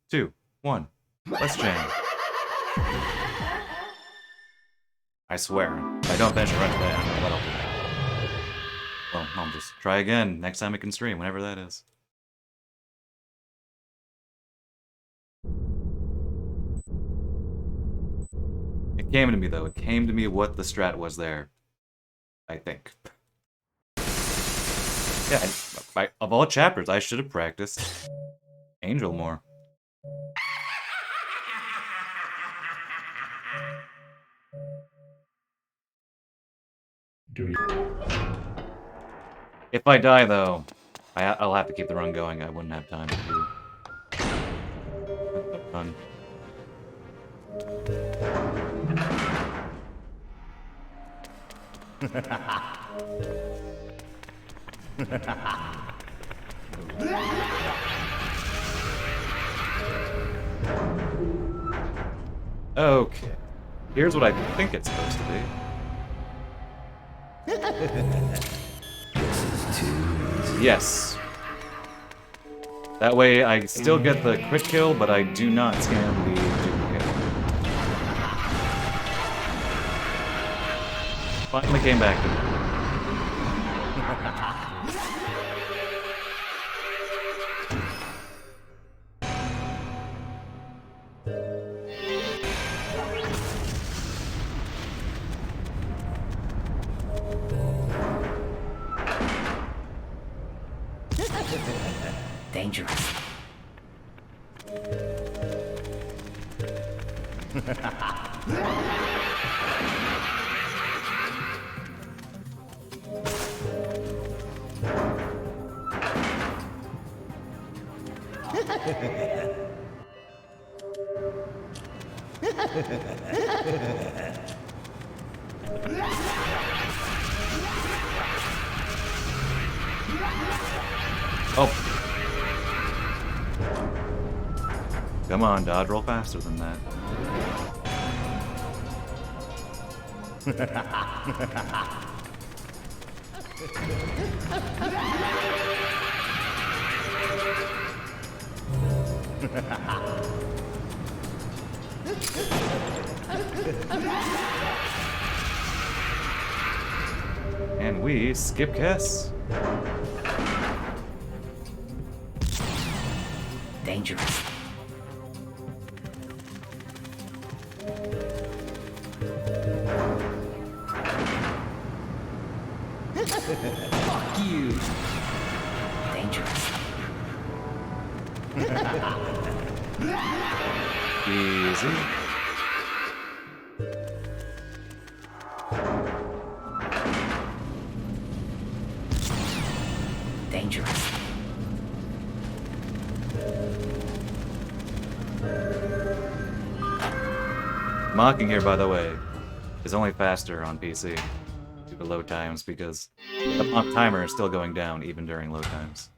2, 1. Let's jam. I swear, if I don't finish a run today, I don't know what I'll do. Well, I'll just try again next time I can stream, whenever that is. It came to me, though. It came to me what the strat was there. I think. Yeah, of all chapters, I should have practiced Angel more. If I die, though, I'll have to keep the run going. I wouldn't have time to do the run. Okay. Here's what I think it's supposed to be. Yes. That way I still get the crit kill, but I do not scam the duplicate. Finally came back to me. Dangerous. Oh. Come on, dodge roll faster than that. And we skip Kess. Dangerous. Fuck you. Dangerous. Easy. Dangerous. Mocking here, by the way, is only faster on PC due to load times because the mock timer is still going down even during load times.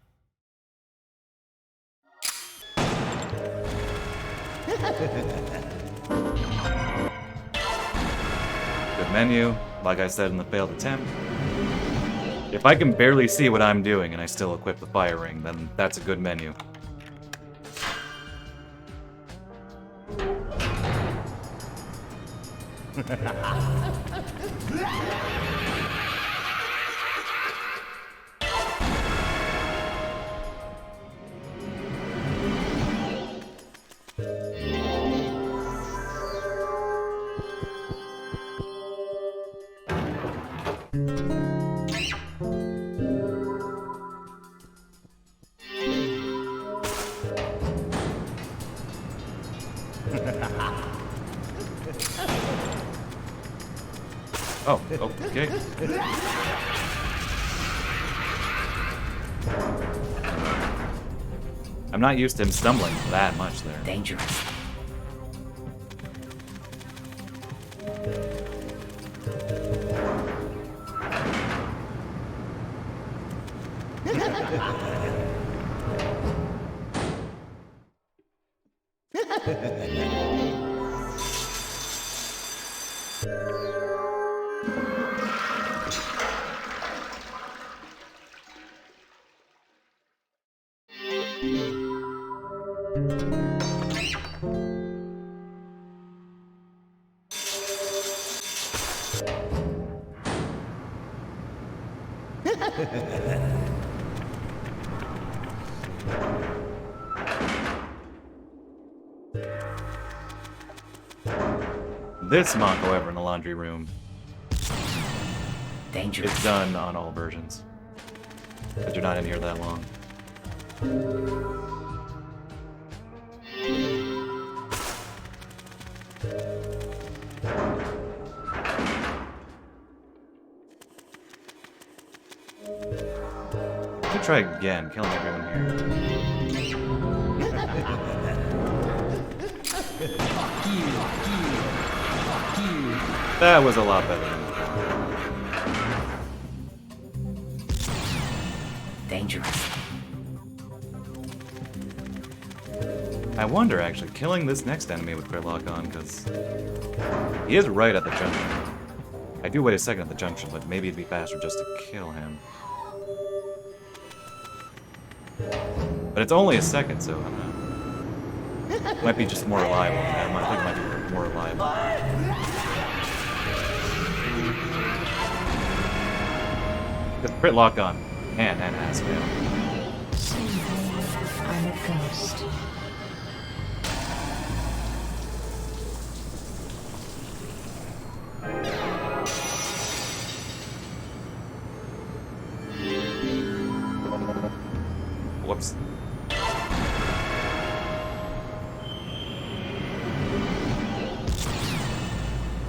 Good menu, like I said in the failed attempt. If I can barely see what I'm doing and I still equip the fire ring, then that's a good menu. Oh, okay. I'm not used to him stumbling that much there. Dangerous. This monk, however, in the laundry room, Dangerous. it's done on all versions. But you're not in here that long. I'm gonna try again, killing everyone here. That was a lot better than before. Dangerous. I wonder, actually, killing this next enemy with crit lock on, because he is right at the junction. I do wait a second at the junction, but maybe it'd be faster just to kill him. But it's only a second, so I don't know. Might be just more reliable. I think it might be more reliable. With crit lock on and ass fail. I'm a ghost. Whoops.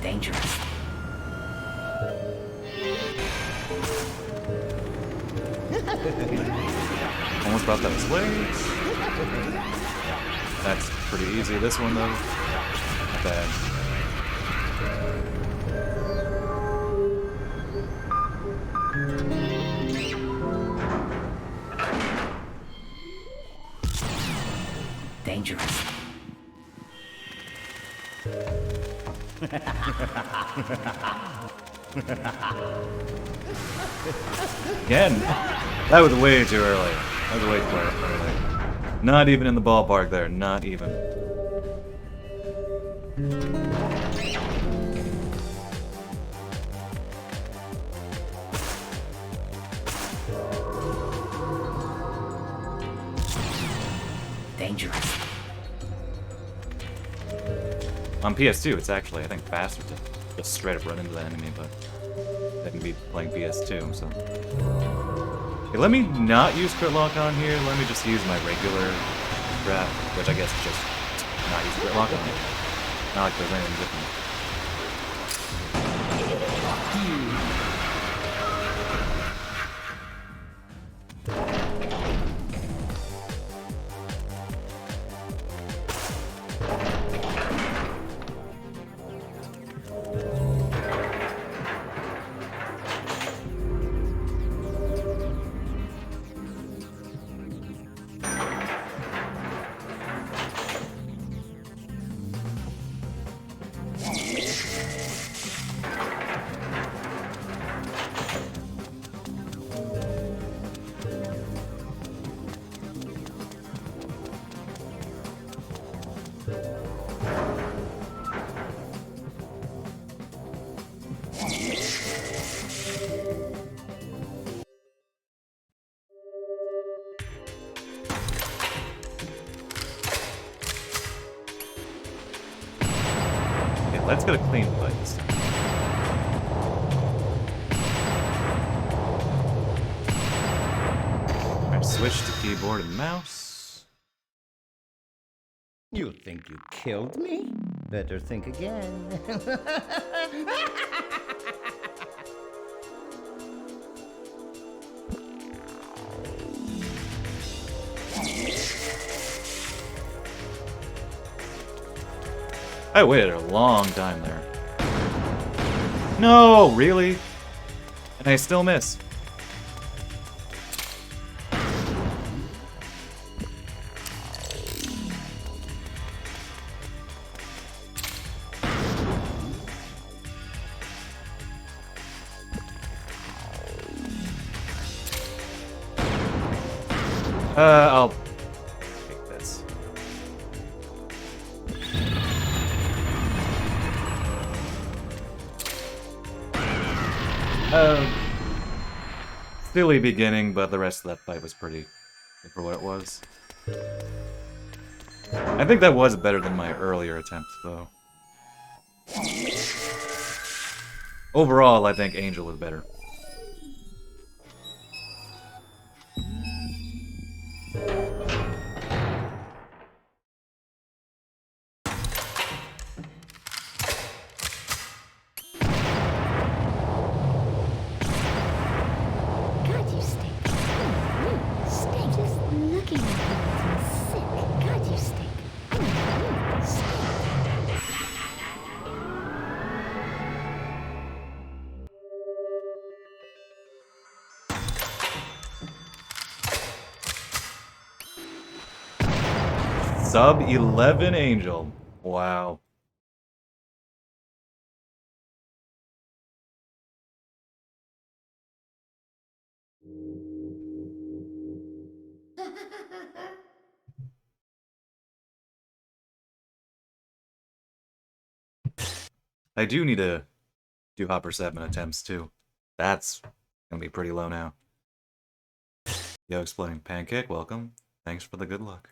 Dangerous. Almost brought that slaves. That's pretty easy. This one, though, not bad. Dangerous. Again, that was way too early. That was way too early. Not even in the ballpark there. Not even. Dangerous. On PS2, it's actually, I think, faster to just straight up run into the enemy, but they can be playing PS2, so. Okay, let me not use crit lock on here. Let me just use my regular strat, which I guess is just not use crit lock on. Not like there's anything different. Let's get a clean fight this time. Alright, switch to keyboard and mouse. You think you killed me? Better think again. I waited a long time there. No, really? And I still miss. I'll take this. silly beginning, but the rest of that fight was pretty good for what it was. I think that was better than my earlier attempt, though. Overall, I think Angel is better. God, you stink. You stink. Just looking at you makes me sick. God, you stink. You stink. Sub 11 Angel. Wow. I do need to do Hopper 7 attempts too. That's gonna be pretty low now. Yo, Exploding Pancake, welcome. Thanks for the good luck.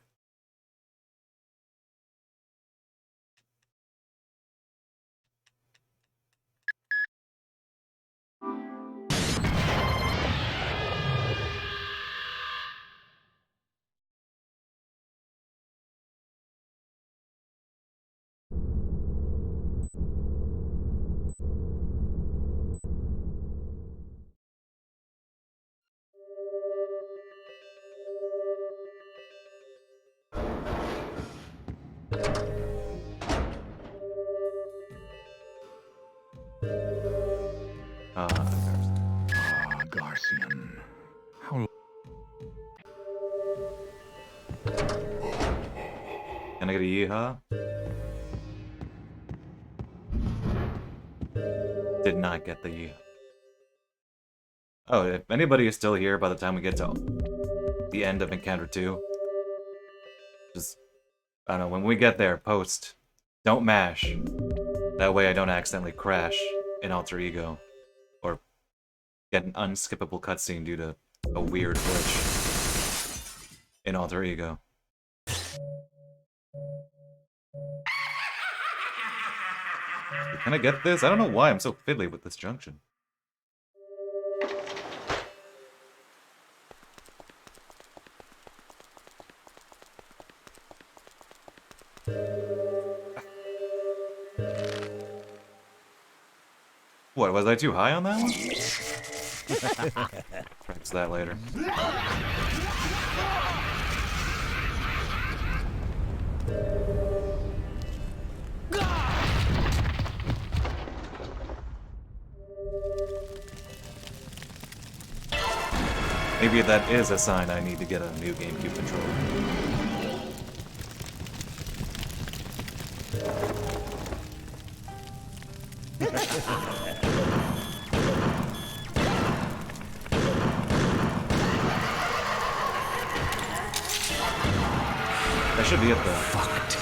Garcian. How Can I get a yeehaw? Did not get the yeehaw. Oh, if anybody is still here by the time we get to the end of Encounter 2, just, I don't know, when we get there, post, don't mash. That way I don't accidentally crash in Alter Ego, or get an unskippable cutscene due to a weird glitch in Alter Ego. Can I get this? I don't know why I'm so fiddly with this junction. What, was I too high on that one? Practice that later. Maybe that is a sign I need to get a new GameCube controller. I should be at the... Fucked.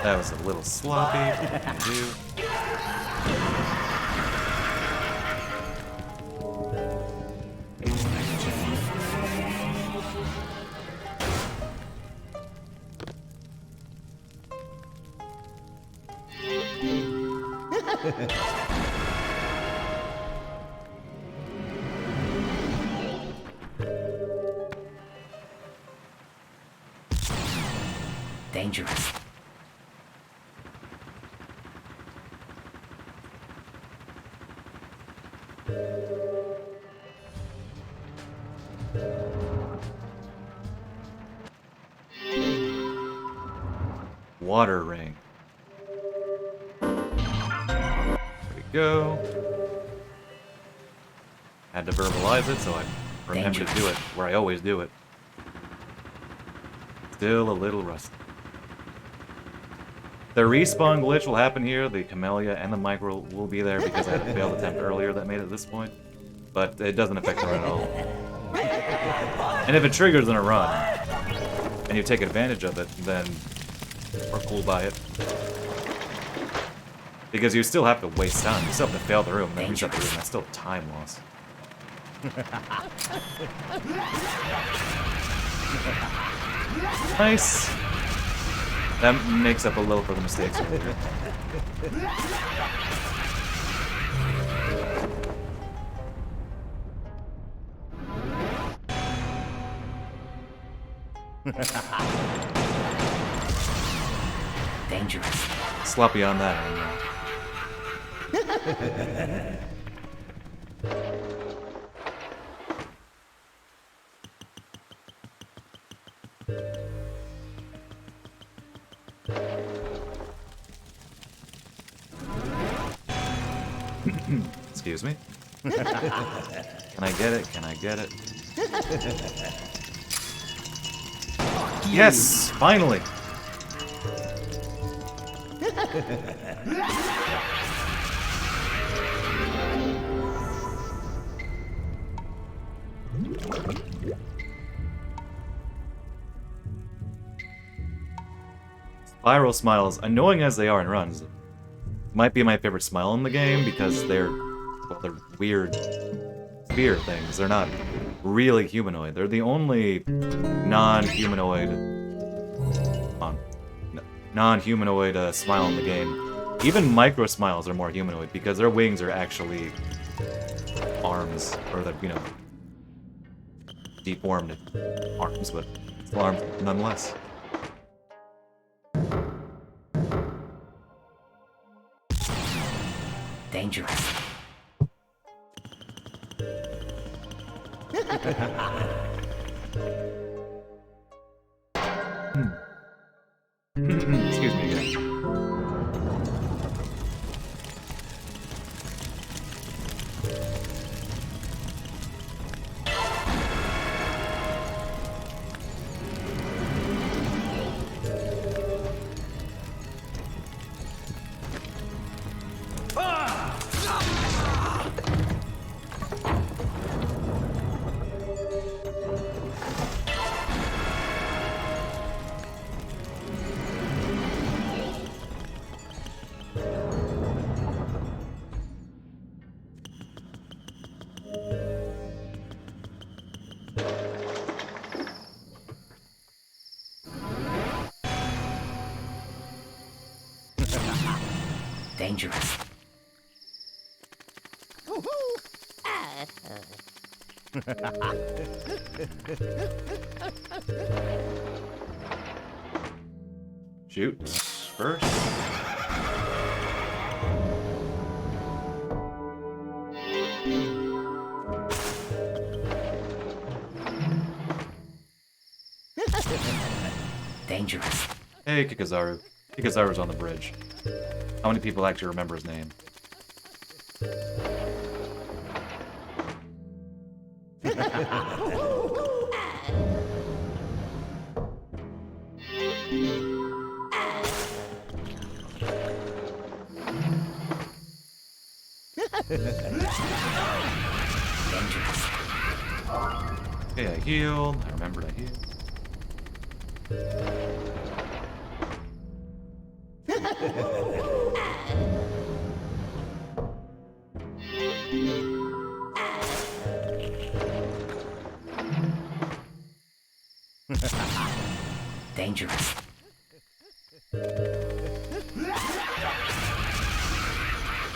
That was a little sloppy. Can do. Dangerous. Water ring. There we go. Had to verbalize it, so I remember to do it where I always do it. Still a little rusty. The respawn glitch will happen here. The Camellia and the Micro will be there because I had a failed attempt earlier that made it this point. But it doesn't affect the run at all. And if it triggers in a run, and you take advantage of it, then we're cool by it. Because you still have to waste time. You still have to fail the room and then reset the room. That's still time loss. Nice. That makes up a little for the mistakes earlier. Dangerous. Sloppy on that one. Excuse me. Can I get it? Can I get it? Yes! Finally! Spiral smiles, annoying as they are in runs, might be my favorite smile in the game because they're weird spear things. They're not really humanoid. They're the only non-humanoid smile in the game. Even micro smiles are more humanoid because their wings are actually arms, or the, you know, deformed arms, but still arms nonetheless. Dangerous. Excuse me again. Dangerous. Shoot first. Dangerous. Hey, Kikazaru. Kikazaru's on the bridge. How many people actually remember his name? Okay, I healed. I remembered I healed. Dangerous.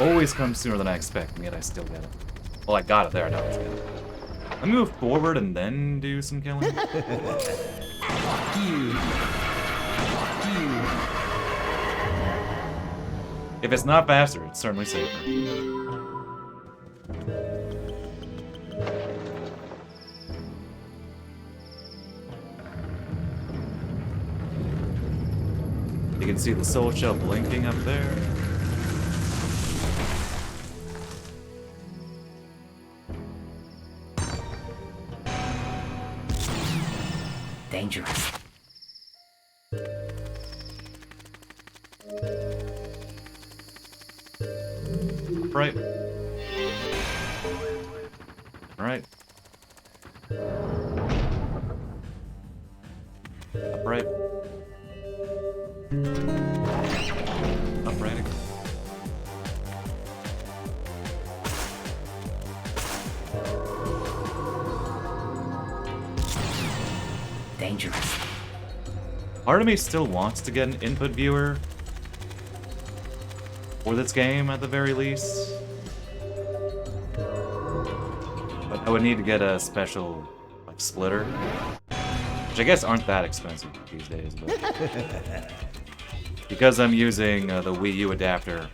Always comes sooner than I expect, and yet I still get it. Well, I got it there, now let's get it. Let me move forward and then do some killing. If it's not faster, it's certainly safer. You can see the soul shell blinking up there. Dangerous. Right. Alright. Upright. Upright. Dangerous. Part of me still wants to get an input viewer for this game at the very least. But I would need to get a special like splitter, which I guess aren't that expensive these days. But because I'm using the Wii U adapter,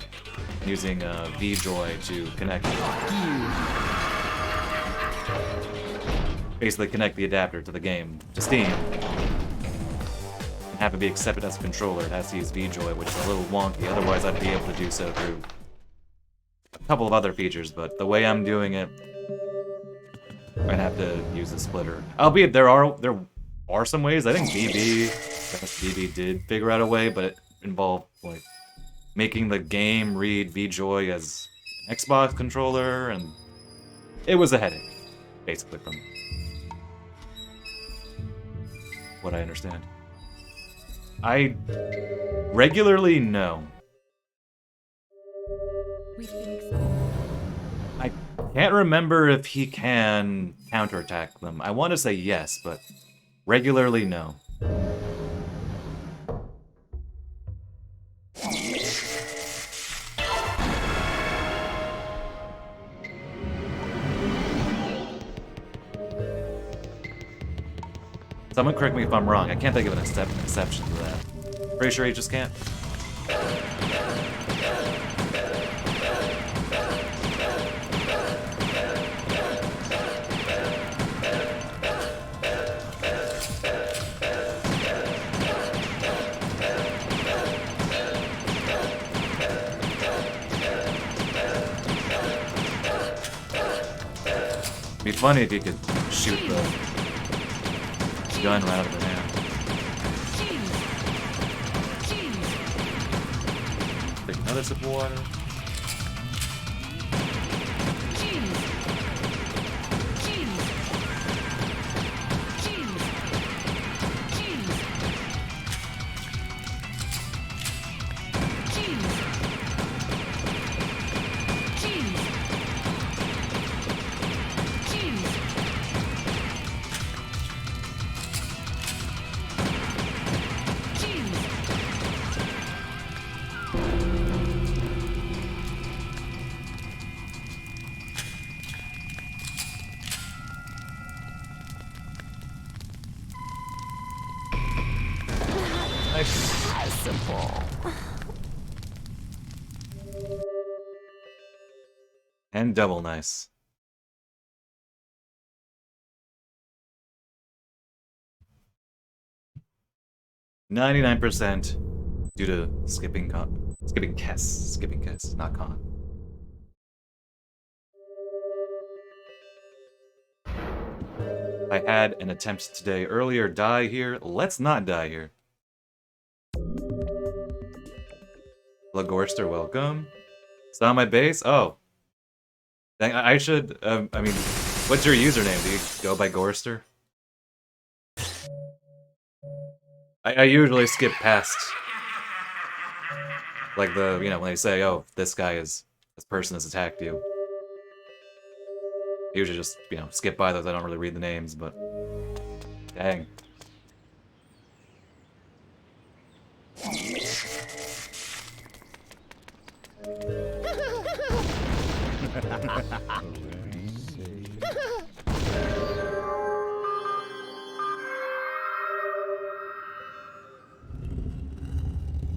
I'm using VJoy to connect. Basically, connect the adapter to the game to Steam. Have it be accepted as a controller. It has to use VJoy, which is a little wonky. Otherwise, I'd be able to do so through a couple of other features. But the way I'm doing it, I'd have to use a splitter. Albeit there are some ways. I think BB did figure out a way, but it involved like making the game read VJoy as an Xbox controller, and it was a headache, basically, from what I understand. I regularly know. I can't remember if he can counterattack them. I want to say yes, but regularly no. Someone correct me if I'm wrong. I can't think of an exception to that. Pretty sure he just can't. It'd be funny if you could shoot the gun right out of her hand. Take another sip of water. And double nice. %99% due to skipping Kess, not con. I had an attempt today earlier. Die here. Let's not die here. Lagorster, welcome. Saw my base? Oh. I should, I mean, what's your username? Do you go by Gorster? I usually skip past, like the, you know, when they say, oh, this person has attacked you. I usually just, you know, skip by those. I don't really read the names, but dang.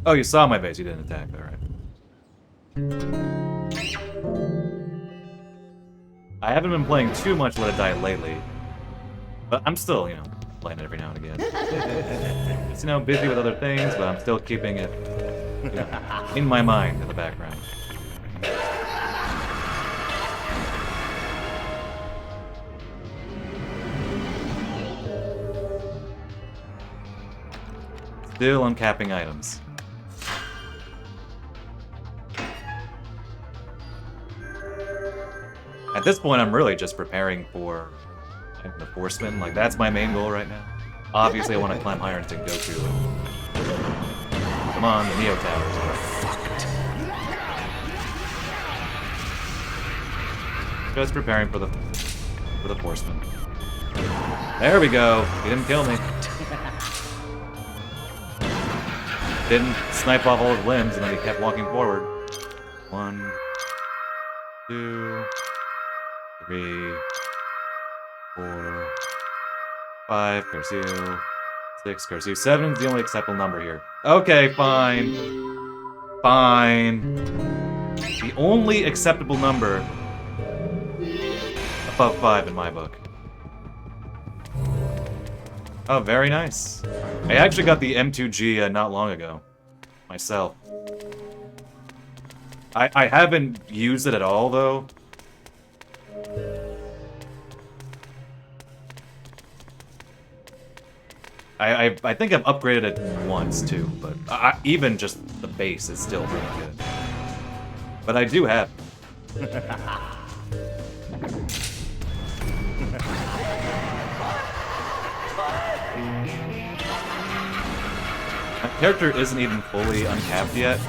Oh, you saw my base, you didn't attack, alright. I haven't been playing too much Let It Die lately, but I'm still, you know, playing it every now and again. It's, you know, busy with other things, but I'm still keeping it, you know, in my mind in the background. Still uncapping items. At this point, I'm really just preparing for the Forceman. Like, that's my main goal right now. Obviously, I want to climb higher into Goku. Come on, the Neo Towers are fucked. Just preparing for the Forceman. There we go. He didn't kill me. Didn't snipe off all his limbs, and then he kept walking forward. 1, 2, 3, 4, 5, curse you. 6, curse you. 7's the only acceptable number here. Okay, fine. Fine. The only acceptable number above 5 in my book. Oh, very nice. I actually got the M2G not long ago. Myself. I haven't used it at all, though. I think I've upgraded it once, too, but even just the base is still really good. But I do have... My character isn't even fully uncapped yet.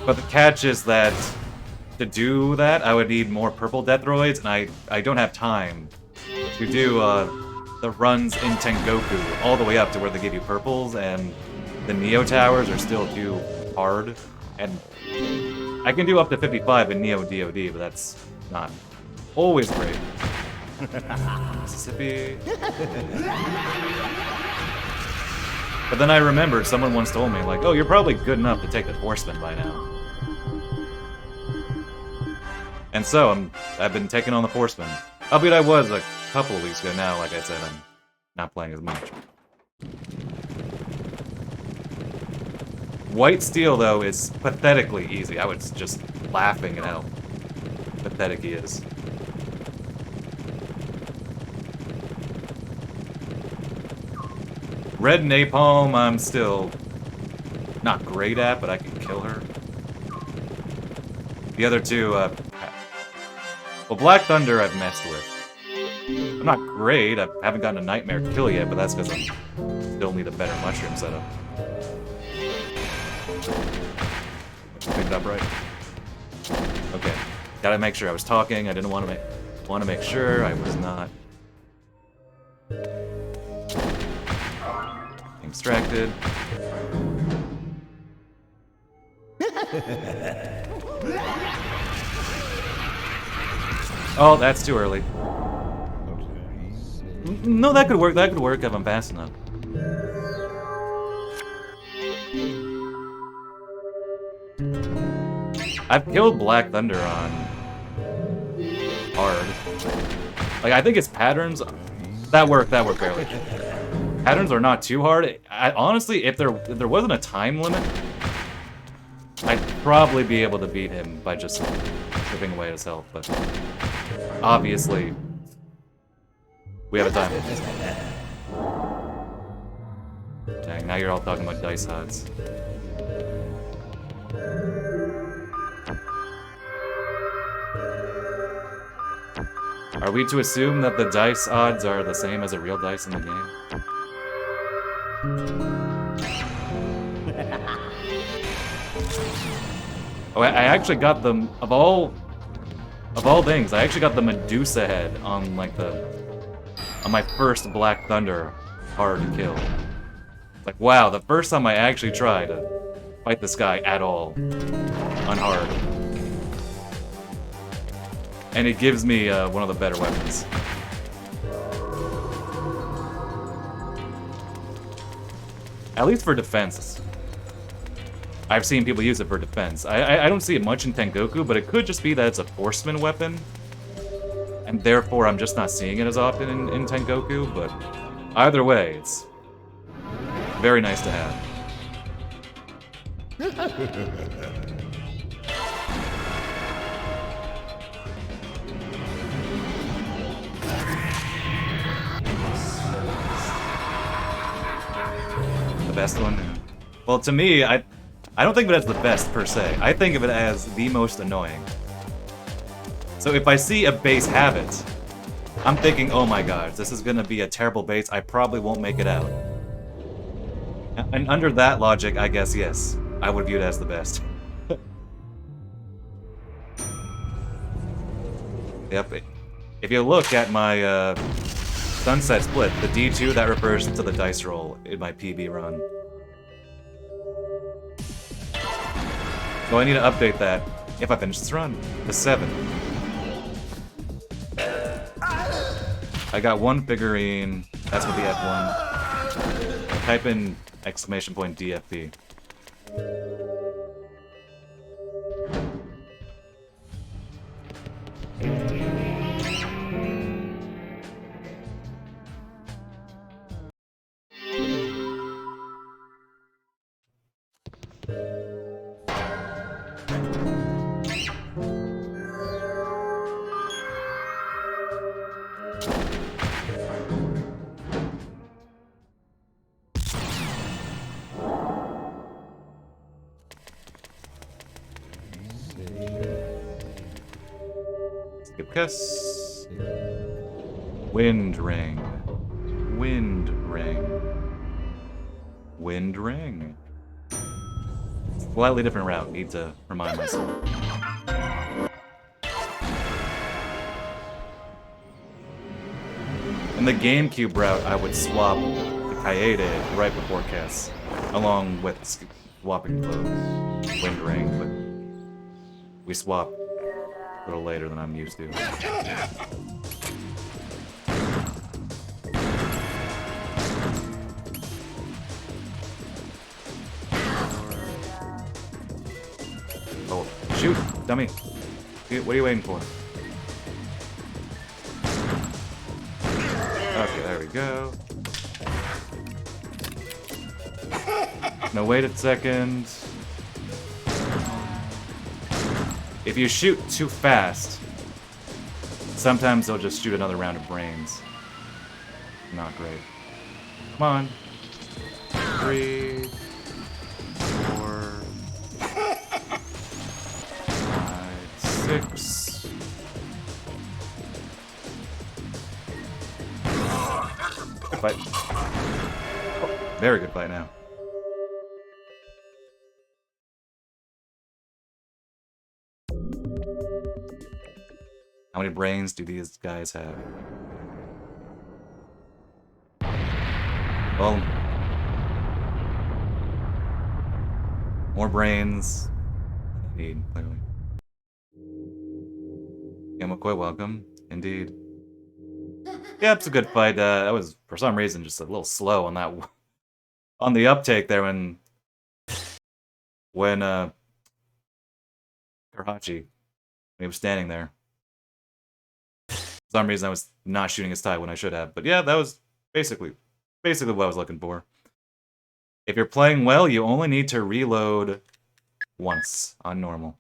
But the catch is that to do that, I would need more purple Deathroids, and I don't have time to do the runs in Tengoku all the way up to where they give you purples, and the Neo Towers are still too hard. And I can do up to 55 in Neo DoD, but that's not always great. Mississippi. But then I remembered someone once told me, like, oh, you're probably good enough to take the Horseman by now. And so, I've been taking on the Horseman. Albeit I was a couple of weeks ago now, like I said, I'm not playing as much. White Steel, though, is pathetically easy. I was just laughing at how pathetic he is. Red Napalm, I'm still not great at, but I can kill her. The other two, well, Black Thunder I've messed with. I'm not great, I haven't gotten a Nightmare kill yet, but that's because I still need a better mushroom setup. Picked it up right? Okay. Gotta make sure I was talking, I didn't want to make sure I was not. Distracted. Oh, that's too early. No, that could work. That could work if I'm fast enough. I've killed Black Thunder on hard. Like, I think it's patterns. That worked barely. Patterns are not too hard. Honestly, if there wasn't a time limit, I'd probably be able to beat him by just stripping away his health, but obviously, we have a time limit. Dang, now you're all talking about dice odds. Are we to assume that the dice odds are the same as the real dice in the game? Oh, I actually got the of all things, I actually got the Medusa head on like on my first Black Thunder hard kill. Like, wow, the first time I actually tried to fight this guy at all on hard. And it gives me one of the better weapons. At least for defense. I've seen people use it for defense. I don't see it much in Tengoku, but it could just be that it's a Horseman weapon. And therefore I'm just not seeing it as often in Tengoku, but either way, it's very nice to have. The best one? Well, to me, I don't think of it as the best, per se. I think of it as the most annoying. So if I see a base have it, I'm thinking, oh my god, this is gonna be a terrible base, I probably won't make it out. And under that logic, I guess, yes, I would view it as the best. Yep. If you look at my Sunset Split, the D2 that refers to the dice roll in my PB run. So I need to update that if I finish this run to 7. I got 1 figurine, that's with the F1. Type in exclamation point DFP. Skip Kess. Wind Ring. Wind Ring. Wind Ring. Slightly different route, need to remind myself. In the GameCube route, I would swap the Kaede right before Kess, along with swapping the Wind Ring, but we swap a little later than I'm used to. Oh, shoot, dummy. What are you waiting for? Okay, there we go. Now wait a second. If you shoot too fast, sometimes they'll just shoot another round of brains. Not great. Come on. 3, 4, 5, 6. Good fight. Oh, very good fight now. How many brains do these guys have? Well, more brains than I need, clearly. Yeah, McCoy, welcome. Indeed. Yeah, it's a good fight. That was, for some reason, just a little slow on that, on the uptake there when Karahachi, when he was standing there. For some reason, I was not shooting his tie when I should have. But yeah, that was basically what I was looking for. If you're playing well, you only need to reload once on normal.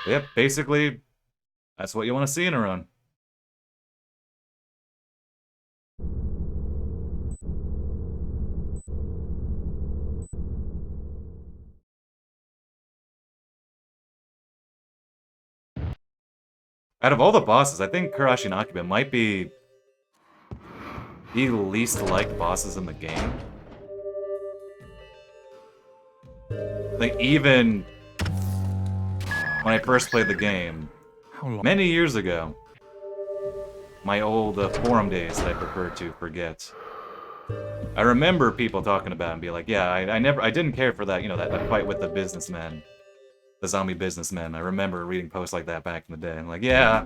Yep, basically, that's what you want to see in a run. Out of all the bosses, I think Kurashi and Akiba might be the least liked bosses in the game. Like, even when I first played the game, many years ago, my old forum days that I prefer to forget, I remember people talking about it and be like, yeah, I didn't care for that, you know, that fight with the businessmen. The zombie businessmen. I remember reading posts like that back in the day. I'm like, yeah.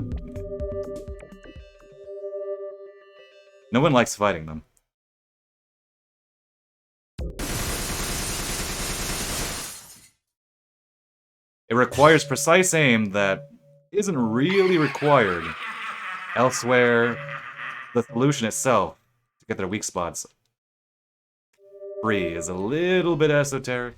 No one likes fighting them. It requires precise aim that isn't really required elsewhere. The solution itself to get their weak spots free is a little bit esoteric.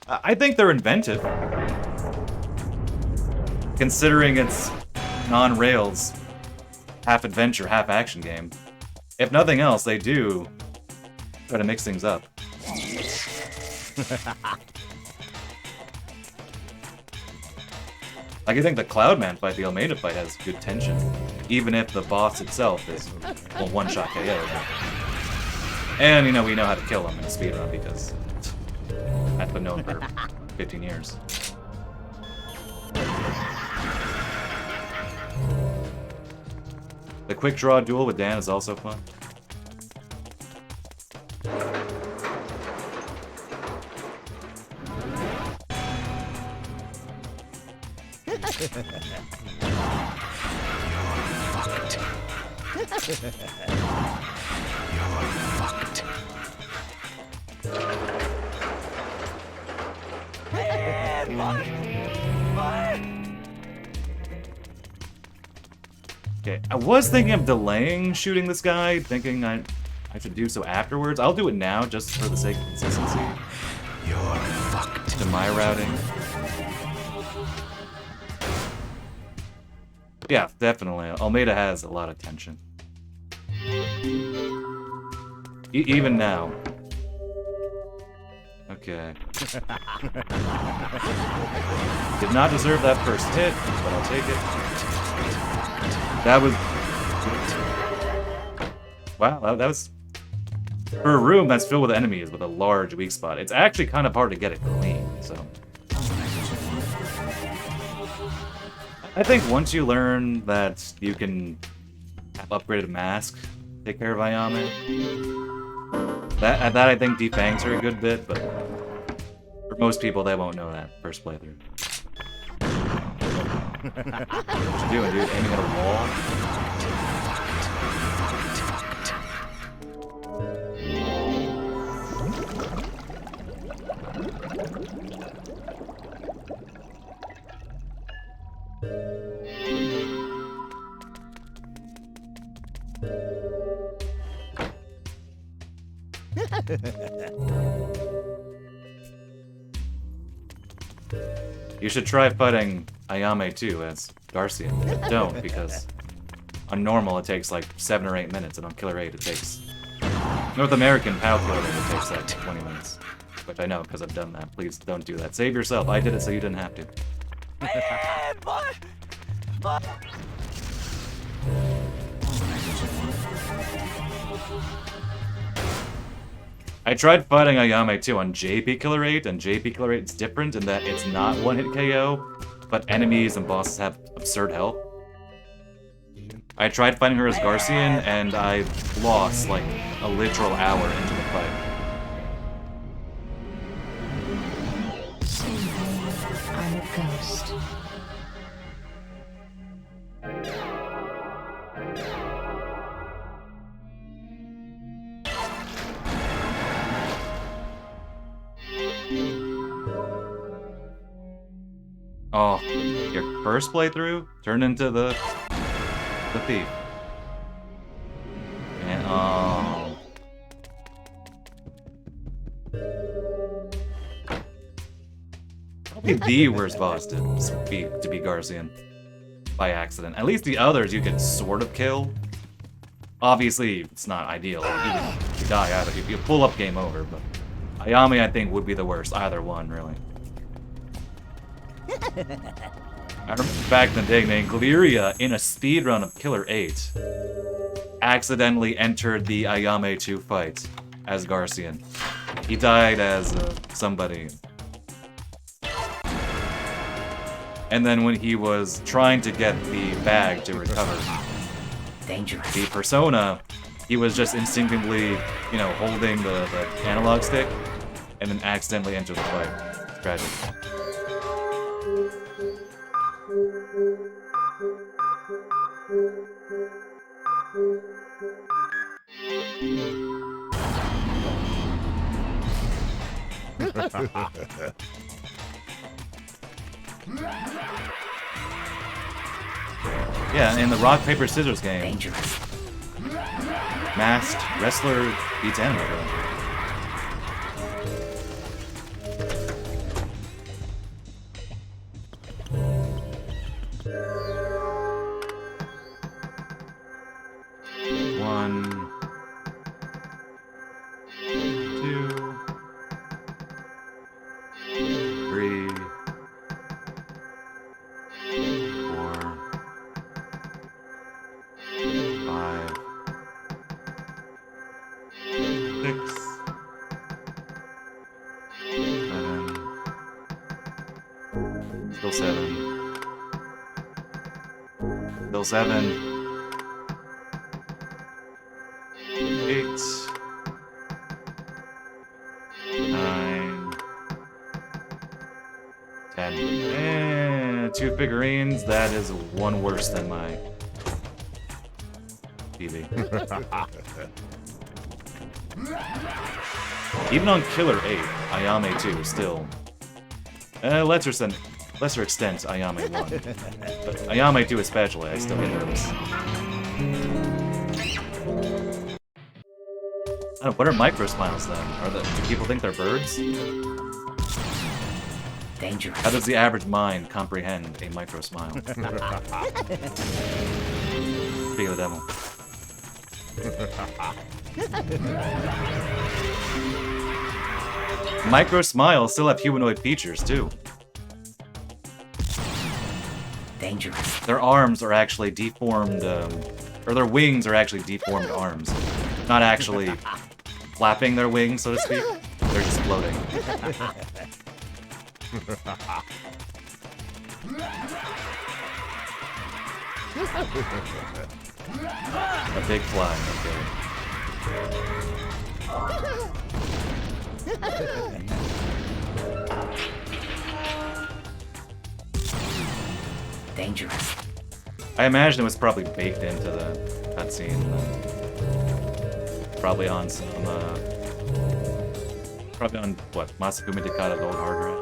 I think they're inventive, considering it's non-rails, half adventure, half action game. If nothing else, they do try to mix things up. Like, I think the Cloudman fight, the Almeida fight, has good tension, even if the boss itself is a one-shot KO. And, you know, we know how to kill him in a speedrun because that's been known for 15 years. The quick draw duel with Dan is also fun. Okay, I was thinking of delaying shooting this guy, thinking I should do so afterwards. I'll do it now just for the sake of consistency. You're fucked. To my routing. Yeah, definitely. Almeida has a lot of tension. Even now. Okay. Did not deserve that first hit, but I'll take it. That was... Wow, that was... For a room that's filled with enemies with a large weak spot, it's actually kind of hard to get it clean, so... I think once you learn that you can have upgraded mask, take care of Ayame, that I think defangs her a good bit, but for most people they won't know that first playthrough. What you doing, dude? Aiming at a wall? You should try fighting Ayame too as Garcia. Don't, because on normal it takes like 7 or 8 minutes, and on Killer 8 it takes... North American POW Killer 8 it takes like 20 minutes. Which I know, because I've done that. Please don't do that. Save yourself. I did it so you didn't have to. I tried fighting Ayame too on JP Killer 8, and JP Killer 8 is different in that it's not one-hit KO, but enemies and bosses have absurd health. I tried fighting her as Garcian, and I lost like a literal hour into the fight. I'm a ghost. Oh, your first playthrough turned into the thief. And oh. Probably the worst boss to be Garcian by accident. At least the others you can sort of kill. Obviously, it's not ideal. You die either. If you pull up, game over. But Ayame, I think, would be the worst. Either one, really. I remember back in the day, man, Galeria, in a speedrun of Killer 8, accidentally entered the Ayame 2 fight as Garcian. He died as somebody. And then when he was trying to get the bag to recover Dangerous. the persona, he was just instinctively, you know, holding the analog stick and then accidentally entered the fight. Tragic. Yeah, in the rock, paper, scissors game, Dangerous. masked wrestler beats anime. One, two, three, four, 5, 6. 7. Still 7. Still 7. 8. 9. 10. And 2 figurines. That is one worse than my TV. Even on Killer 8, Ayame 2 still. Lesser extent, Ayame 1. But Ayame 2 especially, I still get nervous. I don't know, what are micro smiles then? Do people think they're birds? Dangerous. How does the average mind comprehend a micro smile? Speaking of the devil. Micro smiles still have humanoid features too. Dangerous. Their arms are actually deformed, or their wings are actually deformed arms. Not actually flapping their wings, so to speak. They're just floating. A big fly, Dangerous. I imagine it was probably baked into the cutscene. Probably on some, probably on, what, Masakumi Takada's old hard drive?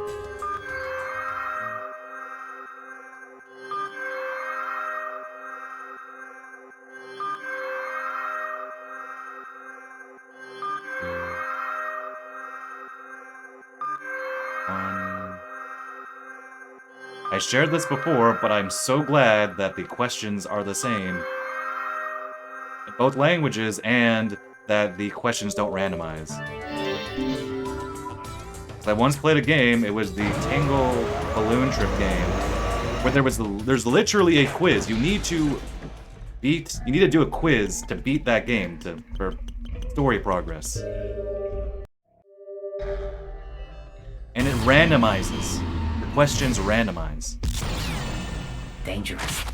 I shared this before, but I'm so glad that the questions are the same in both languages and that the questions don't randomize. 'Cause I once played a game, it was the Tangle Balloon Trip game, where there's literally a quiz. You need to do a quiz to beat that game for story progress. And it randomizes. The questions randomize. Dangerous.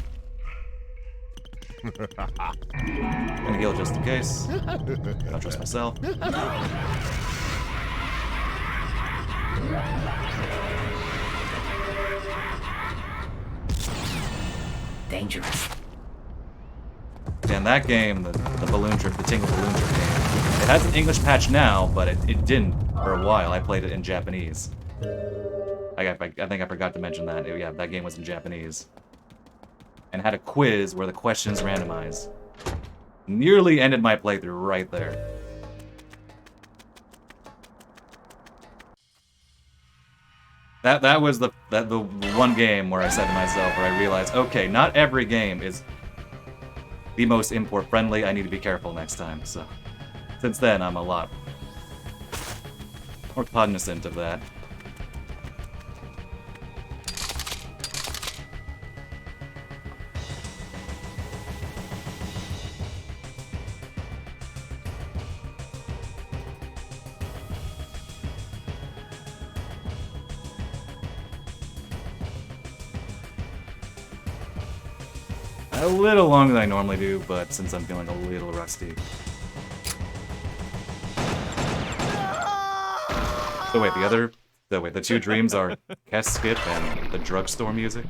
Gonna heal just in case. Don't trust myself. Dangerous. And that game, the Balloon Trip, the Tingle Balloon Trip game, it has an English patch now, but it didn't for a while. I played it in Japanese. I think I forgot to mention that. Yeah, that game was in Japanese. And had a quiz where the questions randomized. Nearly ended my playthrough right there. That was the one game where I said to myself, where I realized, okay, not every game is the most import friendly. I need to be careful next time. So since then, I'm a lot more cognizant of that. A little longer than I normally do, but since I'm feeling a little rusty. So wait, the two dreams are Kess Skip and the drugstore music?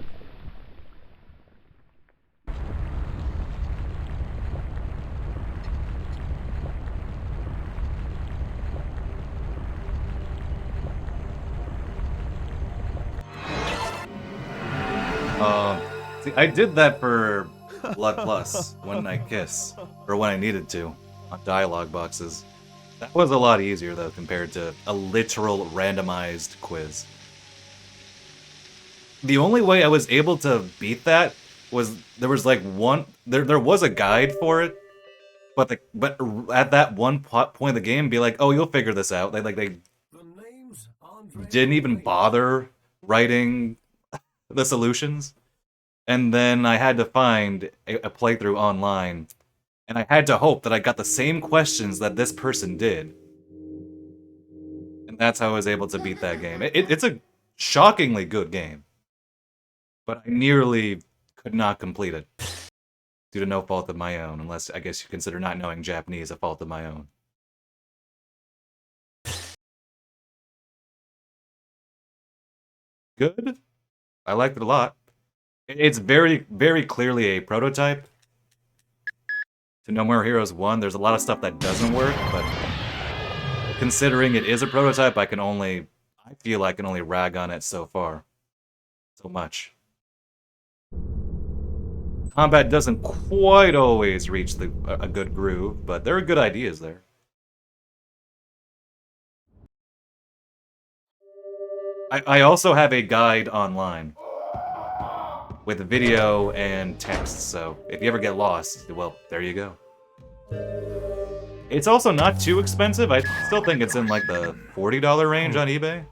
See, I did that for Blood Plus, One Night Kiss, or when I needed to, on dialogue boxes. That was a lot easier, though, compared to a literal randomized quiz. The only way I was able to beat that was there was like there was a guide for it, but at that one point of the game, be like, oh, you'll figure this out. They didn't even bother writing the solutions. And then I had to find a playthrough online, and I had to hope that I got the same questions that this person did. That's how I was able to beat that game. It's a shockingly good game. But I nearly could not complete it. Due to no fault of my own, unless I guess you consider not knowing Japanese a fault of my own. Good. I liked it a lot. It's very, very clearly a prototype. To No More Heroes 1, there's a lot of stuff that doesn't work, but considering it is a prototype, I feel I can only rag on it so far. So much. Combat doesn't quite always reach a good groove, but there are good ideas there. I also have a guide online with video and text, so if you ever get lost, well, there you go. It's also not too expensive. I still think it's in like the $40 range on eBay.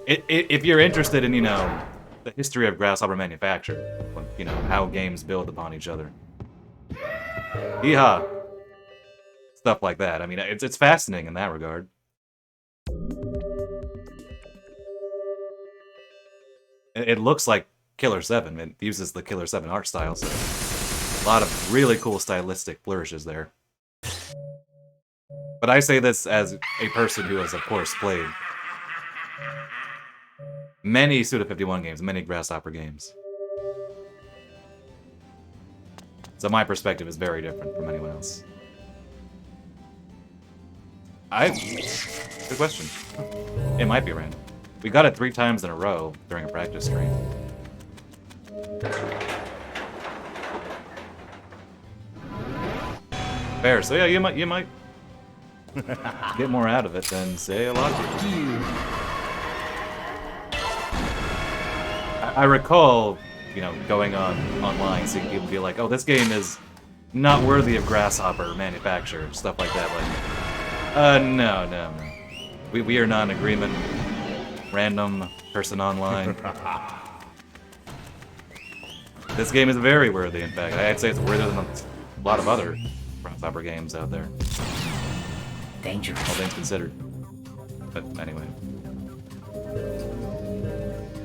If you're interested in, you know, the history of Grasshopper manufacture, you know, how games build upon each other. Yeehaw! Stuff like that. I mean, it's fascinating in that regard. It looks like Killer7. It uses the Killer7 art style, so a lot of really cool stylistic flourishes there. But I say this as a person who has, of course, played many Suda51 games, many Grasshopper games. So my perspective is very different from anyone else. Good question. It might be random. We got it 3 times in a row during a practice stream. Fair. So yeah, you might get more out of it than, say, a lot of people. I recall, you know, going online, seeing people be like, "Oh, this game is not worthy of Grasshopper manufacture," stuff like that. Like, no. We are not in agreement. Random person online. This game is very worthy, in fact. I'd say it's worthier than a lot of other Grasshopper games out there. Dangerous. All things considered. But anyway.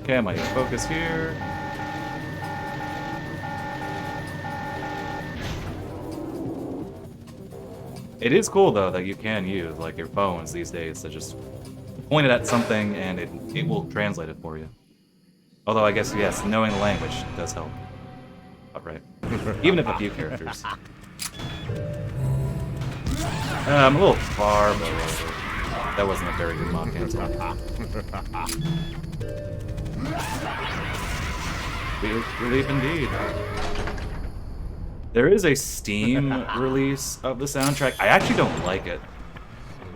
Okay, I might focus here. It is cool, though, that you can use, like, your phones these days to just point it at something and it will translate it for you. Although, I guess, yes, knowing the language does help. Alright. Even if a few characters. I'm a little far, but that wasn't a very good mock cancel. Relief indeed. There is a Steam release of the soundtrack. I actually don't like it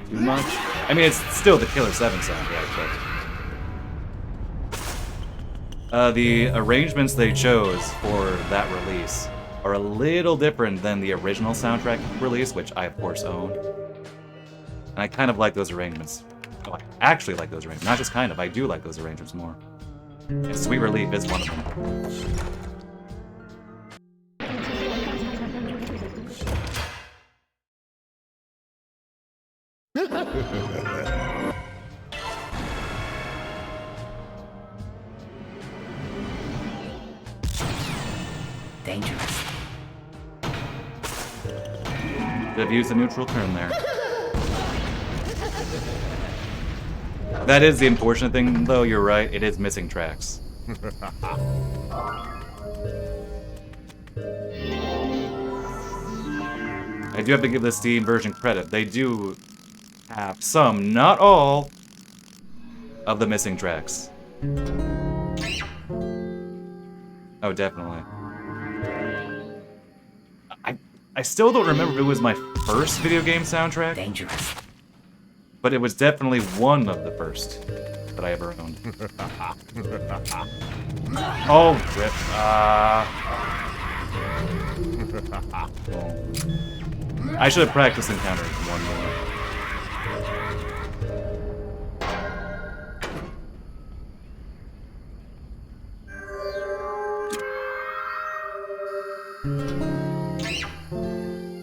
too much. I mean, it's still the Killer7 soundtrack, but the arrangements they chose for that release are a little different than the original soundtrack release, which I, of course, own. And I kind of like those arrangements. Oh, I actually like those arrangements. Not just kind of, I do like those arrangements more. And Sweet Relief is one of them. Dangerous. Should have used a neutral turn there. That is the unfortunate thing, though, you're right, it is missing tracks. I do have to give the Steam version credit. They do have some, not all, of the missing tracks. Oh, definitely. I still don't remember if it was my first video game soundtrack. Dangerous. But it was definitely one of the first that I ever owned. Oh, rip. I should have practiced encountering one more.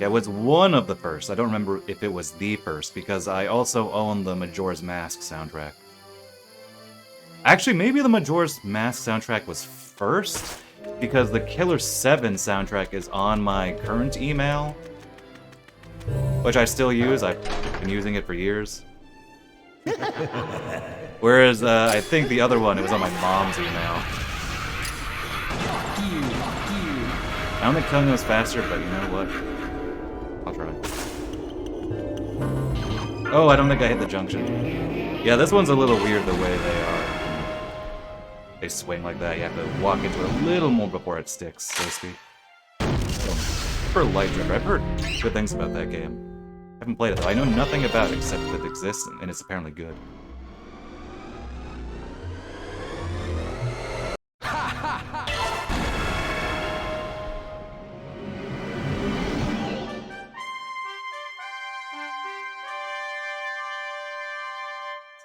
Yeah, it was one of the first. I don't remember if it was the first, because I also own the Majora's Mask soundtrack. Actually, maybe the Majora's Mask soundtrack was first, because the Killer7 soundtrack is on my current email, which I still use. I've been using it for years. Whereas, I think the other one, it was on my mom's email. I don't think killing them was faster, but you know what? I'll try. Oh, I don't think I hit the junction. Yeah, this one's a little weird the way they are. They swing like that. You have to walk into it a little more before it sticks, so to speak. For Light Drifter, I've heard good things about that game. I haven't played it though. I know nothing about it except that it exists, and it's apparently good.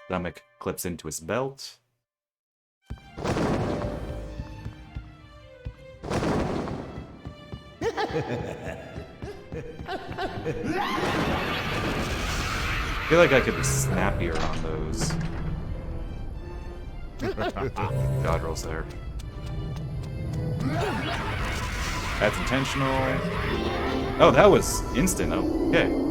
Stomach clips into his belt. I feel like I could be snappier on those. God rolls there. That's intentional. Oh, that was instant. Okay.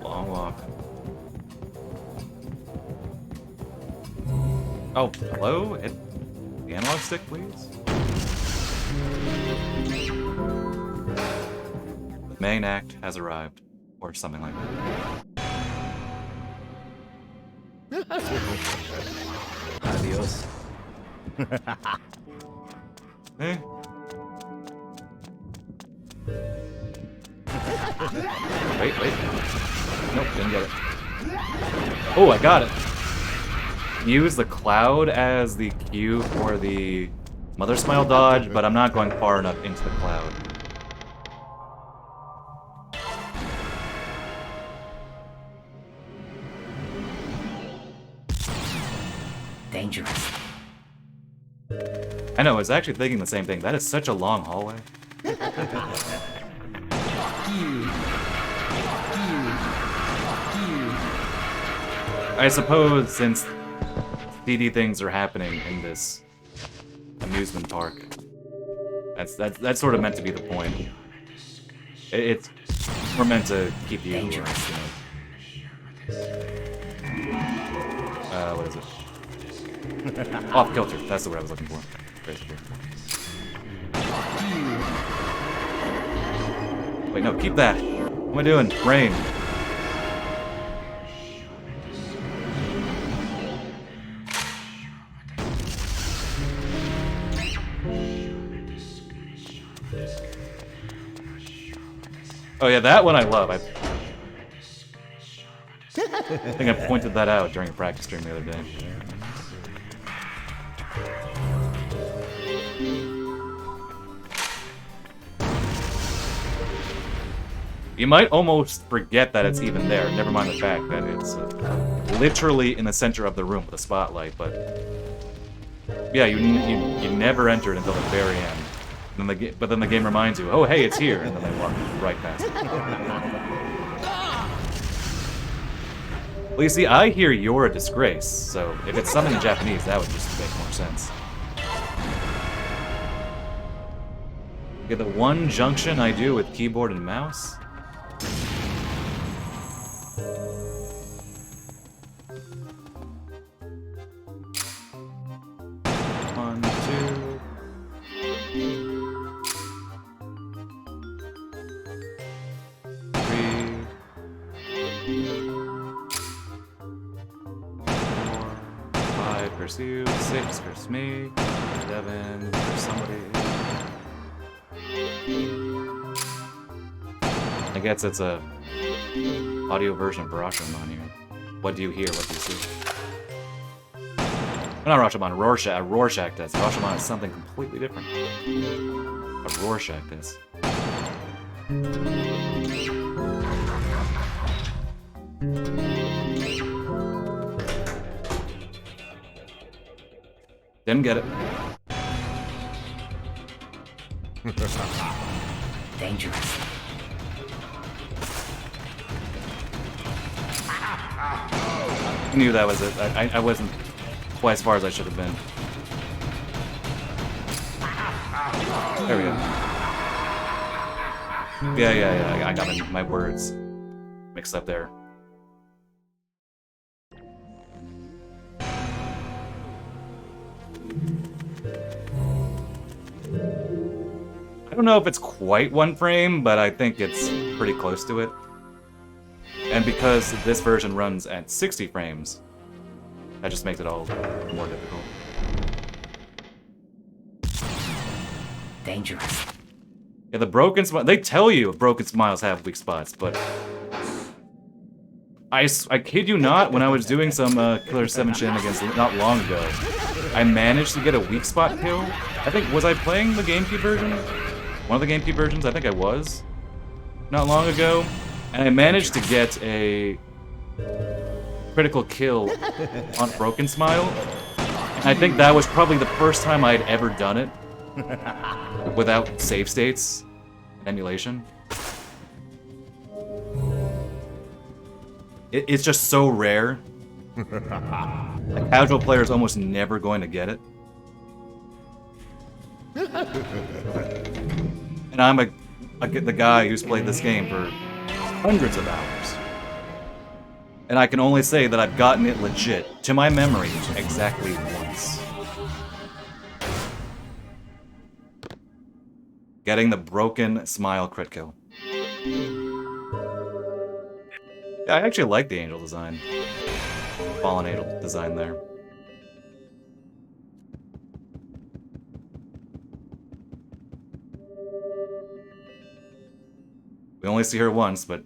Long walk. Oh, hello? Hit the analog stick, please. The main act has arrived. Or something like that. Adios. Eh? Wait. Nope, didn't get it. Oh, I got it. Use the cloud as the cue for the Mother Smile dodge, but I'm not going far enough into the cloud. Dangerous. I know, I was actually thinking the same thing. That is such a long hallway. I suppose since CD things are happening in this amusement park, that's sort of meant to be the point. We're meant to keep you, you know. What is it? Off kilter. That's the word I was looking for. Basically. Wait, no, keep that. What am I doing? Rain. Oh yeah, that one I love. I think I pointed that out during a practice stream the other day. You might almost forget that it's even there, never mind the fact that it's literally in the center of the room with a spotlight, but yeah, you never entered until the very end. But then the game reminds you, oh hey, it's here, and then they walk right past it. Well, you see, I hear you're a disgrace, so if it's something in Japanese, that would just make more sense. Okay, the one junction I do with keyboard and mouse. One, two. 5 curse you, 6 curse me, 7 curse somebody. I guess it's a audio version of Rashomon here. What do you hear? What do you see? Well, not Rashomon, Rorschach. A Rorschach test. Rashomon is something completely different. A Rorschach test. Didn't get it. Dangerous. I knew that was it. I wasn't quite as far as I should have been. There we go. Yeah. I got my words mixed up there. I don't know if it's quite one frame, but I think it's pretty close to it. And because this version runs at 60 frames, that just makes it all more difficult. Dangerous. Yeah, the broken smile, they tell you broken smiles have weak spots, but I kid you not, when I was doing some Killer7 shenanigans not long ago, I managed to get a weak spot kill. I think, was I playing the GameCube version? One of the GameCube versions, I think I was. Not long ago. And I managed to get a critical kill on Broken Smile. And I think that was probably the first time I had ever done it without save states and emulation. It's just so rare. A casual player is almost never going to get it. And I'm the guy who's played this game for hundreds of hours. And I can only say that I've gotten it legit, to my memory, exactly once. Getting the Broken Smile crit kill. Yeah, I actually like the angel design. Fallen angel design there. We only see her once, but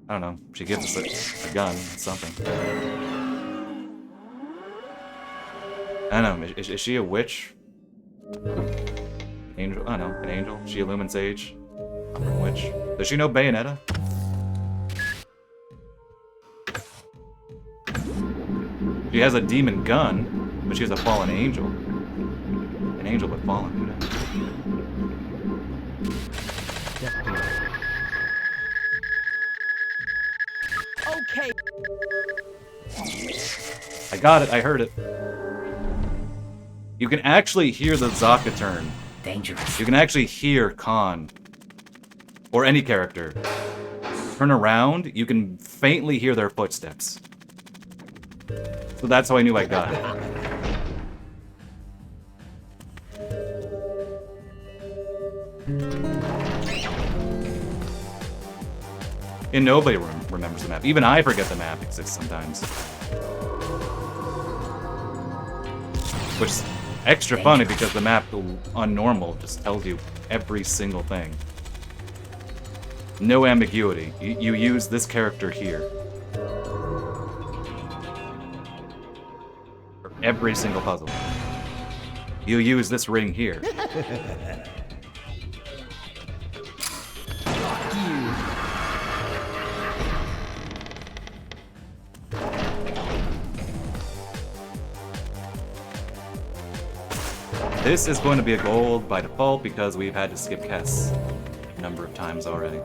I don't know. She gives us a gun, something. I don't know. Is she a witch? Angel? I don't know. An angel? She a Lumen Sage? Witch? Does she know Bayonetta? She has a demon gun, but she's a fallen angel. An angel but fallen, who knows? Okay. I got it, I heard it. You can actually hear the Zaka turn. Dangerous. You can actually hear Khan, or any character, turn around. You can faintly hear their footsteps. So that's how I knew I got it. And nobody remembers the map. Even I forget the map exists sometimes. Which is extra funny because the map on normal just tells you every single thing. No ambiguity. You use this character here. For every single puzzle. You use this ring here. This is going to be a gold by default because we've had to skip Kess a number of times already.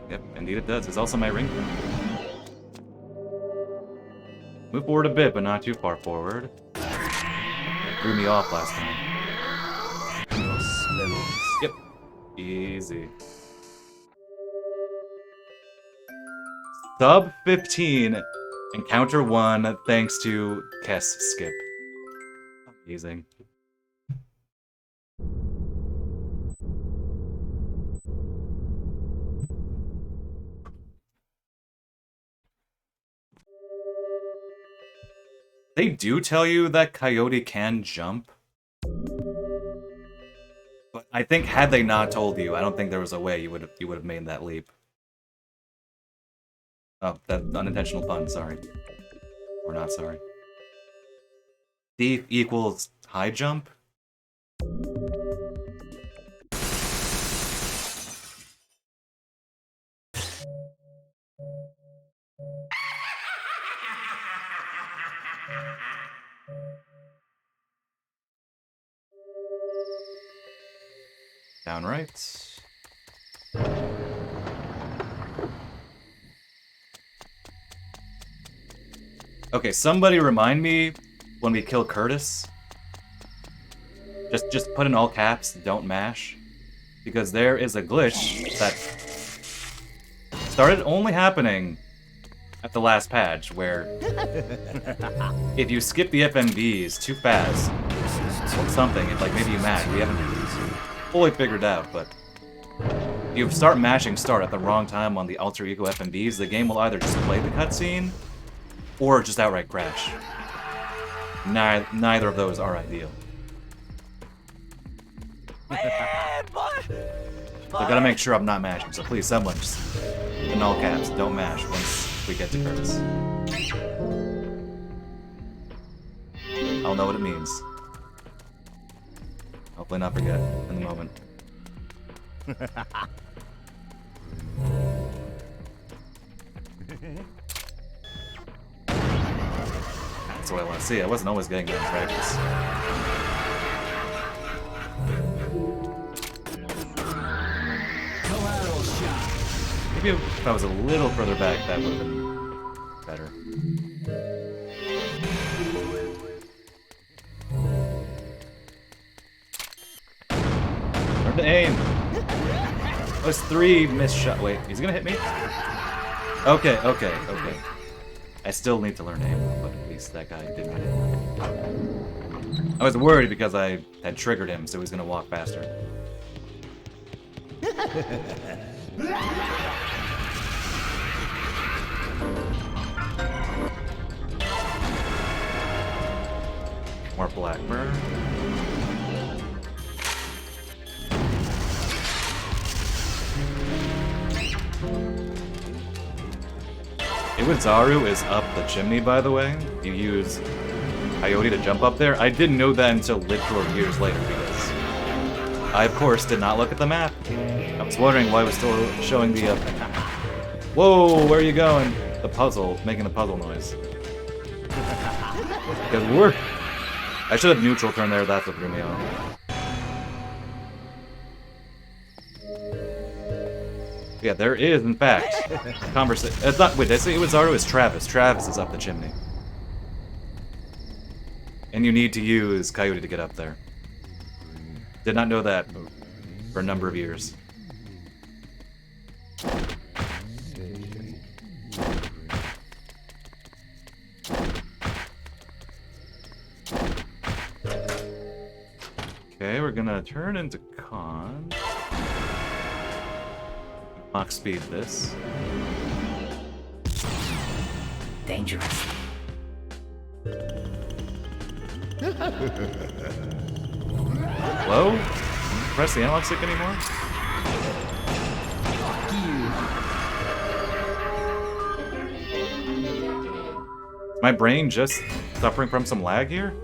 Yep, indeed it does. It's also my ring. Move forward a bit, but not too far forward. Threw me off last time. Yep. Easy. Sub 15, encounter 1, thanks to Kess Skip. Amazing. They do tell you that Coyote can jump. But I think had they not told you, I don't think there was a way you would have made that leap. Oh, that unintentional pun, sorry. Or not sorry. Thief equals high jump? Down right. Okay, somebody remind me when we kill Curtis. Just put in all caps, don't mash. Because there is a glitch that started only happening at the last patch, where if you skip the FMVs too fast, or something, it's like maybe you mash. We haven't fully figured out, but if you start mashing start at the wrong time on the alter ego FMVs, the game will either just play the cutscene or just outright crash. Neither of those are ideal. I gotta make sure I'm not mashing, so please, someone just, in all caps, don't mash once we get to Curtis. I'll know what it means. Hopefully not forget in the moment. That's what I want to see. I wasn't always getting that in practice. Maybe if I was a little further back, that would have been better. Learn to aim! That was 3 missed shots. Wait, he's gonna hit me? Okay. I still need to learn to aim, but at least that guy didn't hit me. I was worried because I had triggered him, so he was gonna walk faster. More Blackbird. Iwazaru is up the chimney, by the way. You use Coyote to jump up there. I didn't know that until literal years later, because I, of course, did not look at the map. I was wondering why it was still showing the, Whoa, where are you going? The puzzle, making the puzzle noise. Because I should have neutral turn there, that's what threw me off. Yeah, there is, in fact, conversation. It's not. Wait, did I say Iwazaru? It's Travis. Travis is up the chimney. And you need to use Coyote to get up there. Did not know that for a number of years. Okay, we're gonna turn into Con. Mach speed this. Dangerous. Hello? Press the analog stick anymore? Is my brain just suffering from some lag here?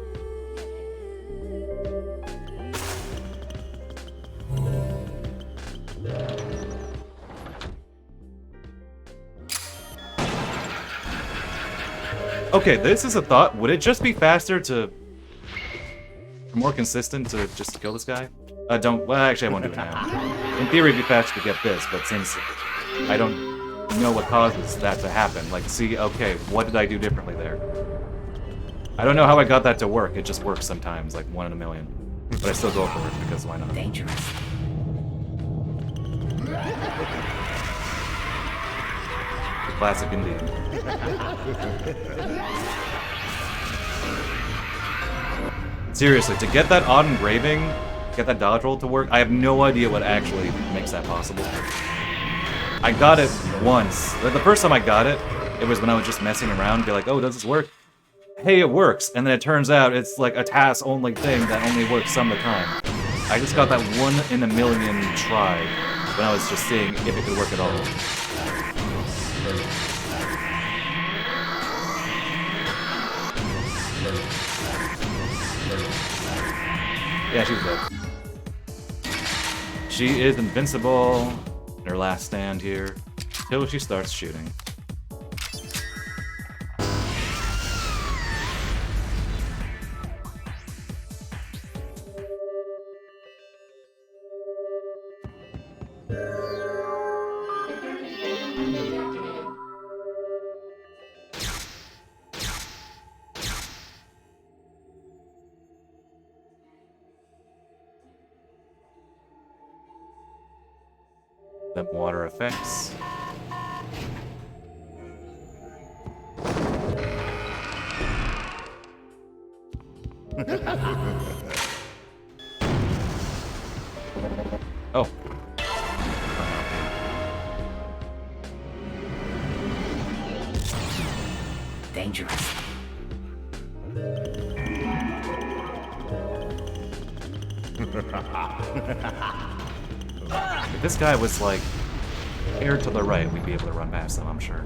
Okay, this is a thought. Would it just be faster to... more consistent to just kill this guy? Well, actually I won't do it now. In theory it'd be faster to get this, but since I don't know what causes that to happen, like, see, okay, what did I do differently there? I don't know how I got that to work. It just works sometimes, like 1 in a million. But I still go for it, because why not? Dangerous. Classic indeed. Seriously, to get that odd engraving, get that dodge roll to work, I have no idea what actually makes that possible. I got it once. The first time I got it, it was when I was just messing around, be like, oh, does this work? hey, it works, and then it turns out it's like a task-only thing that only works some of the time. I just got that 1 in a million try when I was just seeing if it could work at all. Yeah, she was dead. She is invincible in her last stand here until she starts shooting. Them water effects. Oh. Dangerous. If this guy was like here to the right, we'd be able to run past him, I'm sure.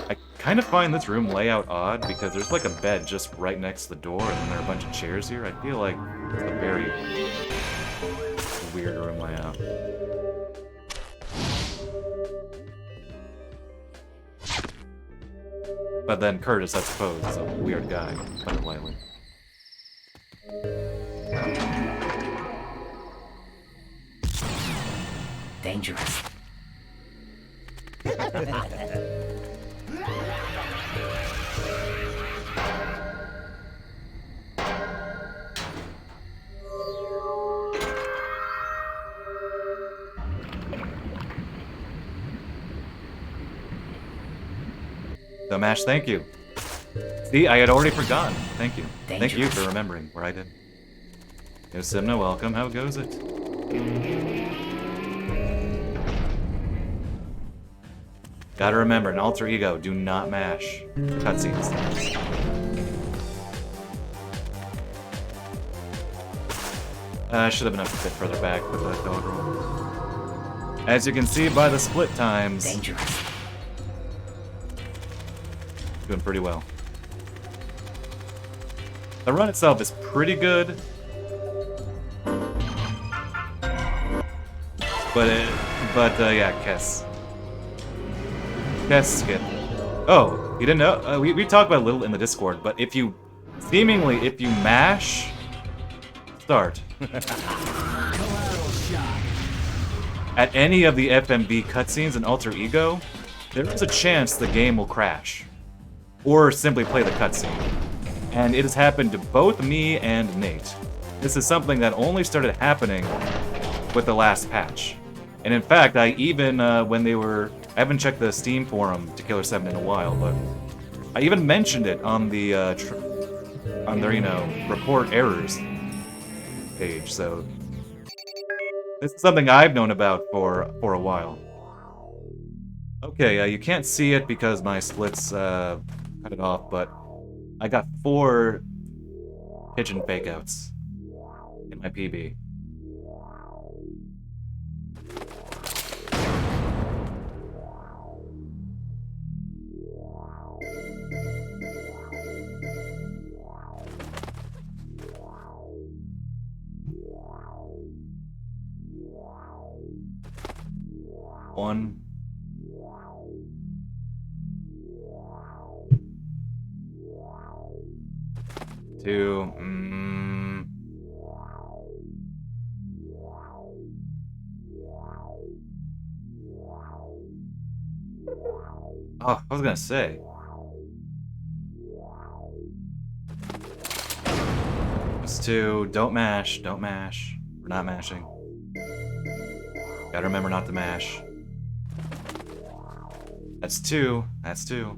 I kind of find this room layout odd because there's like a bed just right next to the door and then there are a bunch of chairs here. I feel like it's a very weird room layout. But then Curtis, I suppose, is a weird guy, put it lightly. Dangerous. So Mash, thank you. See, I had already forgotten. Thank you. Thank you Dangerous. for remembering where I did. Yo, Simna, welcome. How goes it? Gotta remember, an alter ego, do not mash cutscenes. I should have been a bit further back with that dog roll. As you can see by the split times, Dangerous. doing pretty well. The run itself is pretty good, but yeah, Kess skip. Oh, you didn't know? We talked about it a little in the Discord, but if you mash start at any of the FMV cutscenes in Alter Ego, there is a chance the game will crash. Or simply play the cutscene. And it has happened to both me and Nate. This is something that only started happening with the last patch. And in fact, I even, when they were... I haven't checked the Steam forum to Killer7 in a while, but... I even mentioned it on the, on their, report errors page, so... This is something I've known about for a while. Okay, you can't see it because my splits, cut it off, but I got 4 pigeon fakeouts in my PB. One. 2. Oh, I was gonna say. It's 2. Don't mash. Don't mash. We're not mashing. Gotta remember not to mash. That's 2. That's 2.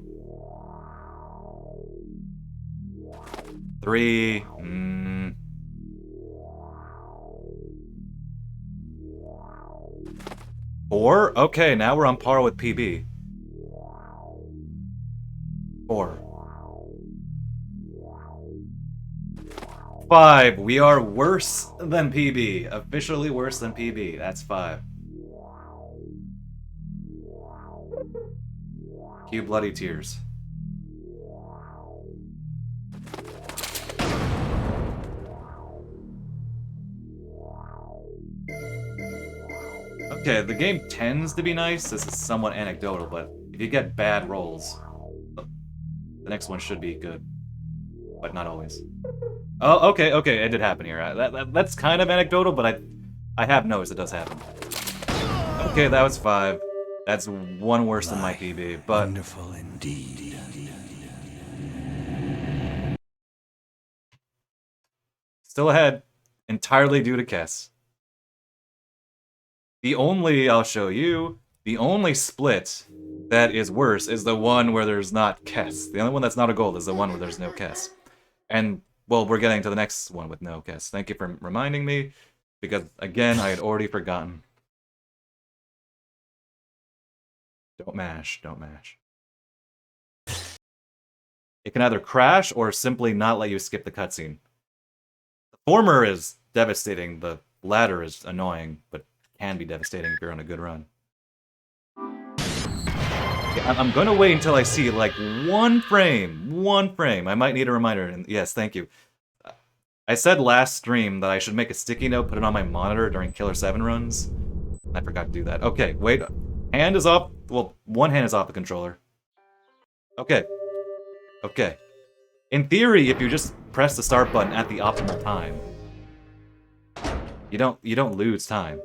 3. 4. 4? Okay, now we're on par with PB. 4. 5. We are worse than PB. Officially worse than PB. That's 5. Cue bloody tears. Okay, the game tends to be nice. This is somewhat anecdotal, but if you get bad rolls, the next one should be good. But not always. Oh, okay, it did happen here. That's kind of anecdotal, but I have noticed it does happen. Okay, that was 5. That's 1 worse than my PB, but... Wonderful indeed. Still ahead, entirely due to Kess. The only, I'll show you, the only split that is worse is the one where there's not Kess. The only one that's not a gold is the one where there's no Kess. And, well, we're getting to the next one with no Kess. Thank you for reminding me, because, again, I had already forgotten. Don't mash, don't mash. It can either crash or simply not let you skip the cutscene. The former is devastating, the latter is annoying, but can be devastating if you're on a good run. Yeah, I'm gonna wait until I see, like, one frame. I might need a reminder, and yes, thank you. I said last stream that I should make a sticky note, put it on my monitor during Killer7 runs. I forgot to do that. Okay, wait. Hand is off. Well, one hand is off the controller. Okay. Okay. In theory, if you just press the start button at the optimal time, you don't lose time.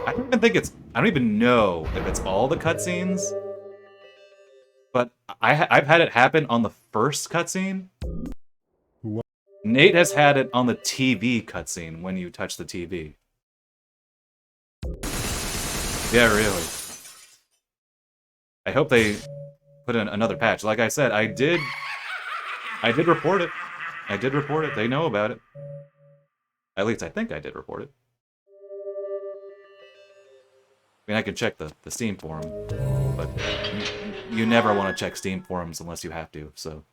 I don't even know if it's all the cutscenes, but I've had it happen on the first cutscene. Nate has had it on the TV cutscene when you touch the TV. Yeah, really. I hope they put in another patch. Like I said, I did report it. I did report it. They know about it. At least I think I did report it. I mean, I could check the Steam forum, but you never want to check Steam forums unless you have to, so...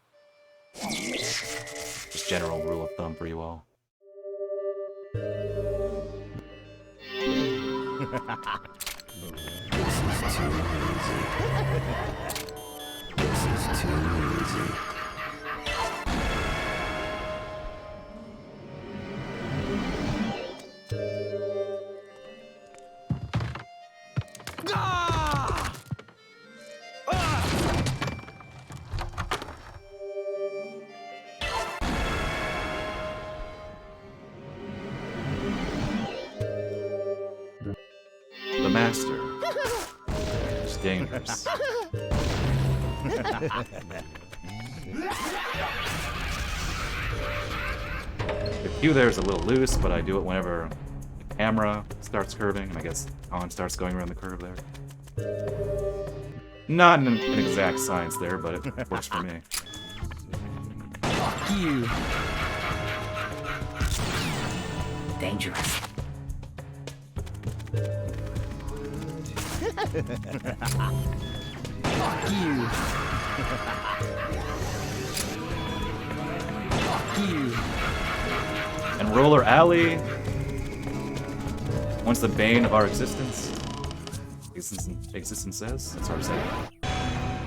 Just general rule of thumb for you all. This is too easy. This is too easy. The master. It's dangerous. The cue there is a little loose, but I do it whenever the camera starts curving, and I guess On starts going around the curve there. Not an exact science there, but it works for me. Fuck you. Dangerous. Fuck you. Fuck you. And Roller Alley, once the bane of our existence says, that's hard to say,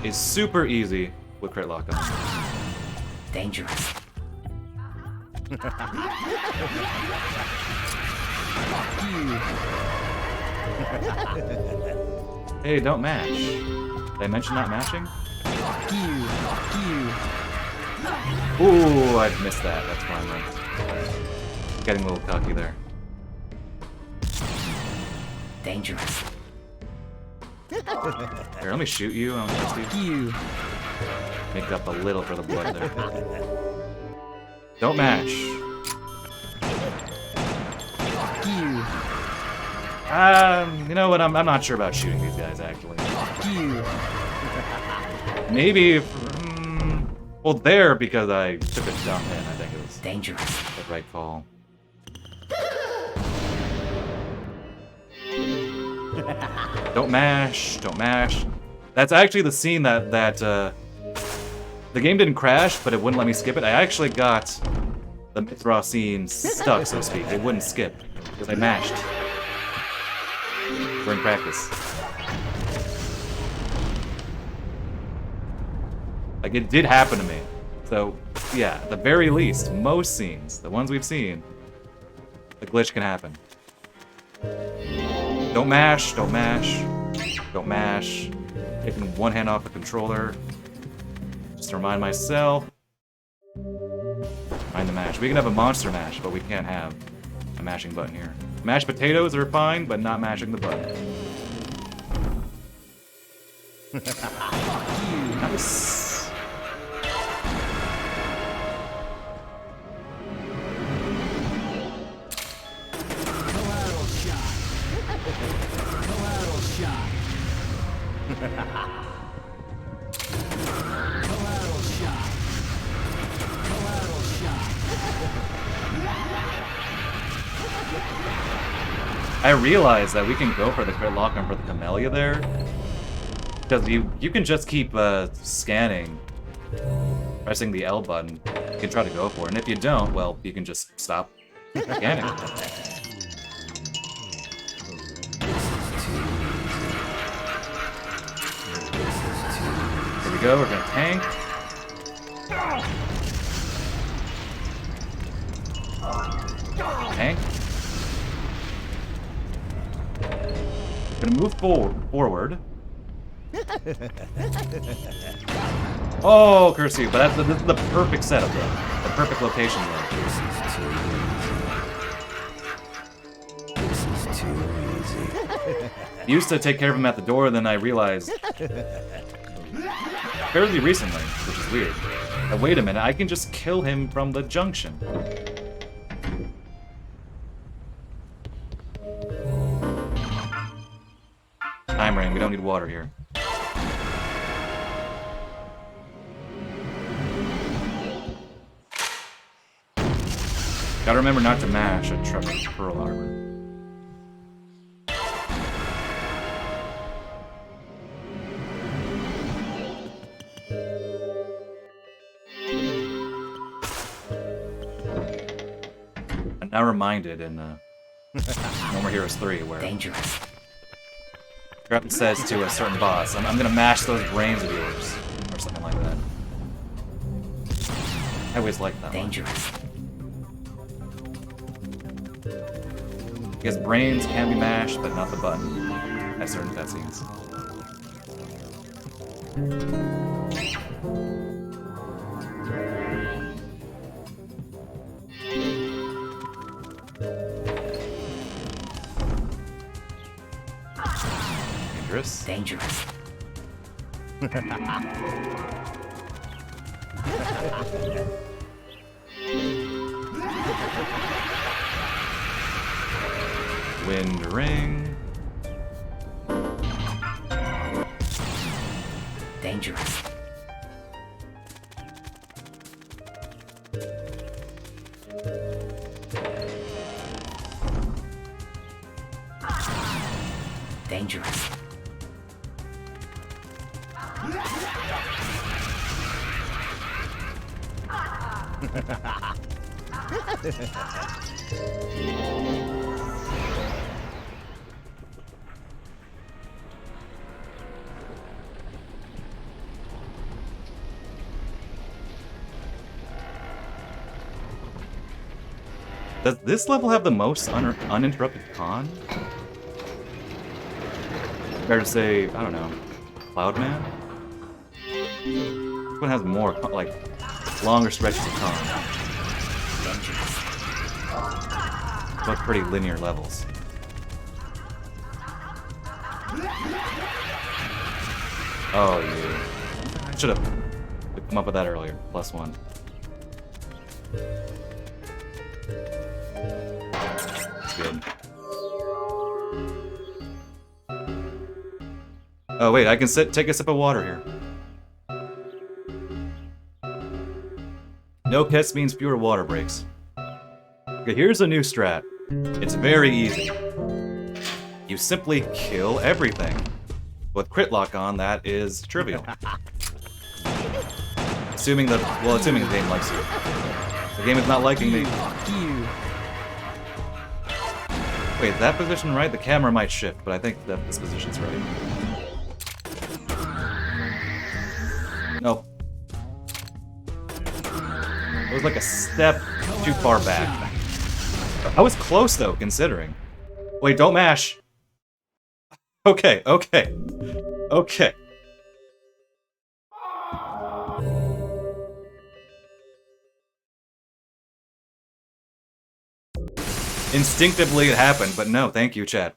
is super easy with crit lock on. Dangerous. Fuck you. Hey, don't mash. Did I mention not mashing? Fuck you. Fuck you. Ooh, I missed that. That's fine though. Getting a little cocky there. Dangerous. Here, let me shoot you. I'll test you. Make up a little for the blood there. Don't mash. Fuck you. You know what? I'm not sure about shooting these guys actually. Fuck you. Maybe. Well, there because I took a jump in. I think it was Dangerous. the right call. Don't mash. Don't mash. That's actually the scene that the game didn't crash, but it wouldn't let me skip it. I actually got the Mithra scene stuck, so to speak. It wouldn't skip because I mashed during practice. Like, it did happen to me. So, yeah, at the very least, most scenes, the ones we've seen, the glitch can happen. Don't mash, don't mash, don't mash. Taking one hand off the controller. Just to remind myself. Mind the mash. We can have a monster mash, but we can't have a mashing button here. Mashed potatoes are fine, but not mashing the button. Nice. Collateral shot. Collateral shot. Collateral shot. Collateral shot. I realize that we can go for the crit lock on for the Camellia there. Because you can just keep scanning, pressing the L button. You can try to go for it. And if you don't, well, you can just stop scanning. Here we go, we're gonna tank. Tank. Gonna move forward. Oh, curse you! But this is the perfect setup, though. The perfect location, though. This is too easy. Used to take care of him at the door, then I realized fairly recently, which is weird. That wait a minute, I can just kill him from the junction. Time ring. We don't need water here. Gotta remember not to mash a Trevor's Pearl Armor. I'm now reminded in No More Heroes 3 where Dangerous. Grep says to a certain boss, I'm gonna mash those brains of yours, or something like that. I always liked that one. Dangerous. Because brains can be mashed, but not the button at certain cutscenes. Dangerous. Dangerous. Wind ring. Dangerous. Dangerous. Does this level have the most uninterrupted con? Fair to say, I don't know, Cloudman? This one has more, like, longer stretches of con. Both pretty linear levels. Oh, you. I should have come up with that earlier. +1. Good. Oh wait, I can take a sip of water here. No Kess means fewer water breaks. Okay, here's a new strat. It's very easy. You simply kill everything. With crit lock on, that is trivial. Assuming the game likes you. The game is not liking me. Fuck you. Wait, that position right? The camera might shift, but I think that this position's right. Nope. It was like a step too far back. I was close though, considering. Wait, don't mash. Okay, okay. Okay. Instinctively it happened, but no, thank you, chat.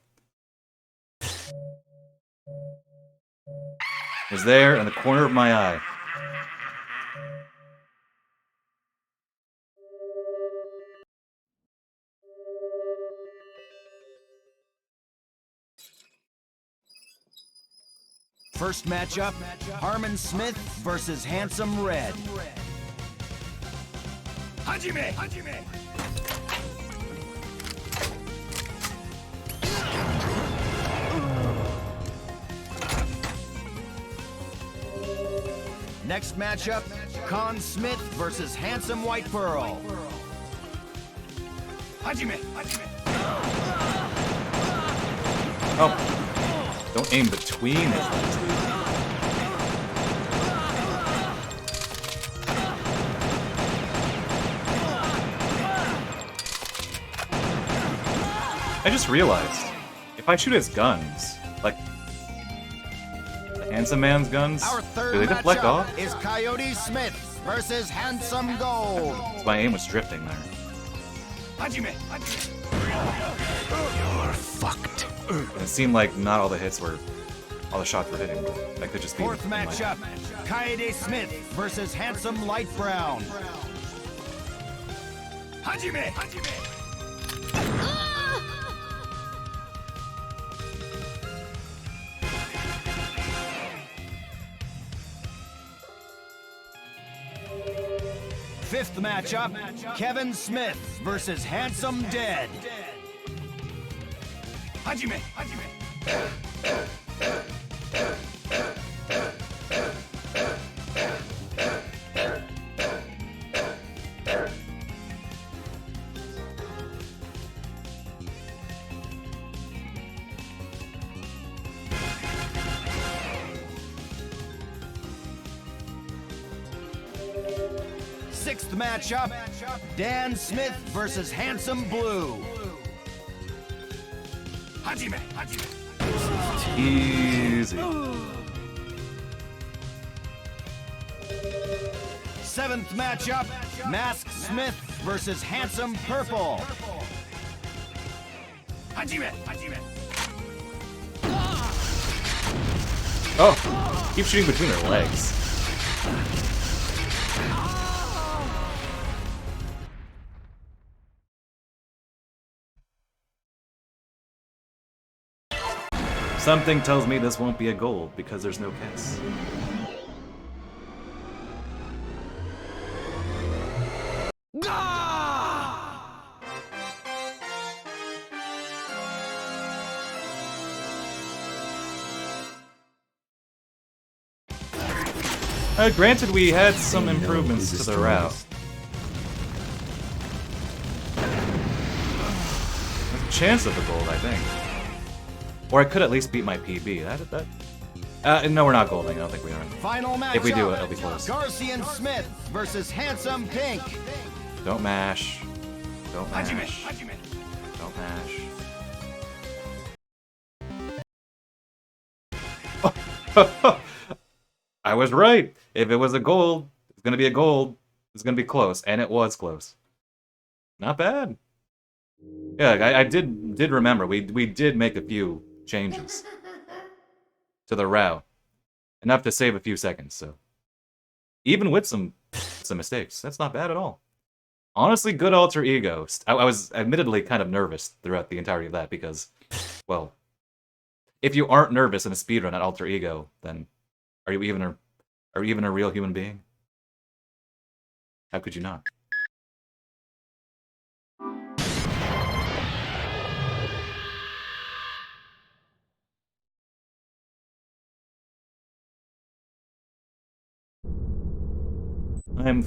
It was there in the corner of my eye. First matchup, Harmon Smith versus Handsome Red. Hajime! Hajime! Next matchup, Con Smith versus Handsome White Pearl. Hajime! Hajime! Oh. Don't aim between it. I just realized, if I shoot his guns, like the Handsome Man's guns, Our do third they deflect matchup off? is Coyote Smith versus Handsome Gold. So my aim was drifting there. Hajime! Hajime! You're fucked. It seemed like not all the hits were, all the shots were hitting. That could just be. Fourth in my matchup, head. Kaede Smith versus Handsome Light Brown. Hajime! Hajime! Fifth matchup, Kevin Smith versus Handsome Dead. Hajime! Hajime! Sixth matchup, Dan Smith versus Handsome Blue. Hajime! Hajime! Easy. Seventh matchup, Mask Smith versus Handsome Purple. Hajime! Hajime! Oh, keep shooting between their legs. Something tells me this won't be a gold because there's no Kess. Granted, we had some improvements to the route. There's a chance of a gold, I think. Or I could at least beat my PB. No, we're not golding. I don't think we are. Final matchup, If we do it, it'll be close. Garcian Smith versus Handsome Pink. Don't mash. Don't Hajime! mash. Hajime! Don't mash. I was right. If it was a gold, it's gonna be a gold. It's gonna be close, and it was close. Not bad. Yeah, I did remember. We did make a few changes to the route, enough to save a few seconds. So even with some mistakes, that's not bad at all. Honestly, good alter ego. I was admittedly kind of nervous throughout the entirety of that because, well, if you aren't nervous in a speedrun at alter ego, then are you even a real human being? How could you not? I'm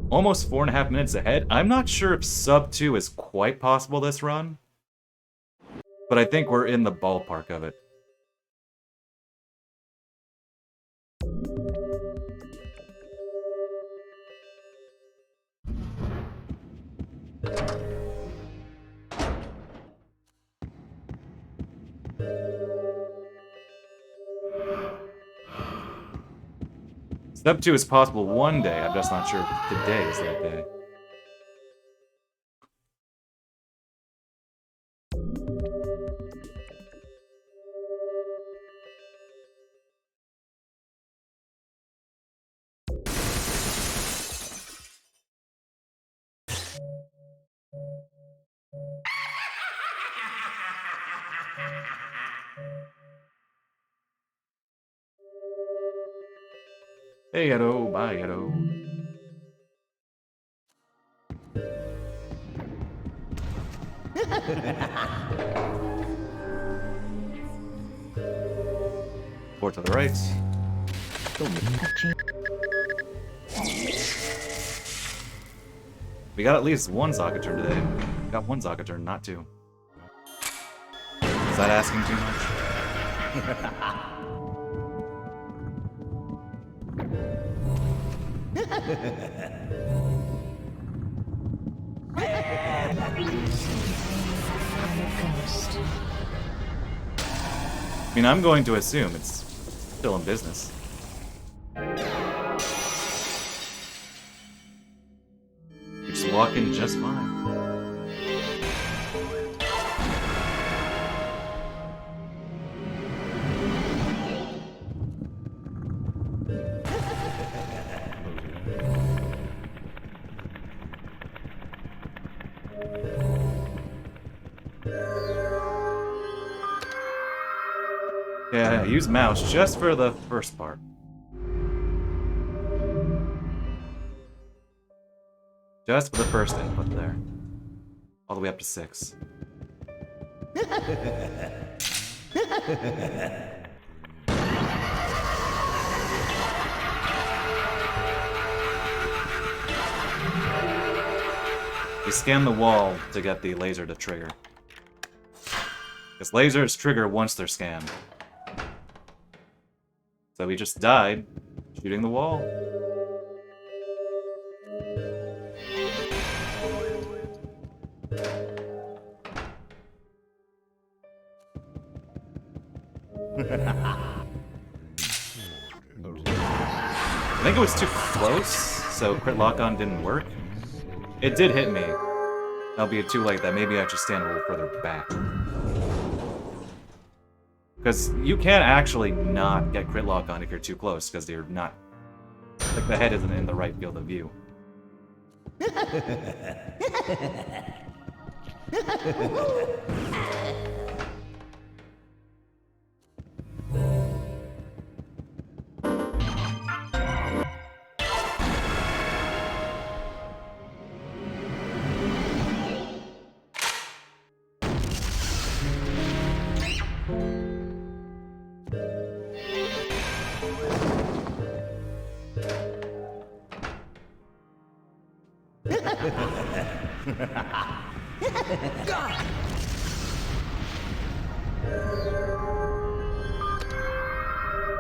almost 4.5 minutes ahead. I'm not sure if sub 2 is quite possible this run, but I think we're in the ballpark of it. Sub 2 is possible one day, I'm just not sure if today is that day. Hey, Edo, bye, Edo. Four to the right. We got at least one Zaka turn today. We got one Zaka turn, not two. Is that asking too much? I mean, I'm going to assume it's still in business. You just walk in just fine. Yeah, use mouse just for the first part. Just for the first input there. All the way up to 6. You scan the wall to get the laser to trigger. Because lasers trigger once they're scanned. So we just died shooting the wall. I think it was too close, so crit lock-on didn't work. It did hit me. Albeit too late, that maybe I should stand a little further back. Because you can actually not get crit lock on if you're too close, because you're not... Like, the head isn't in the right field of view.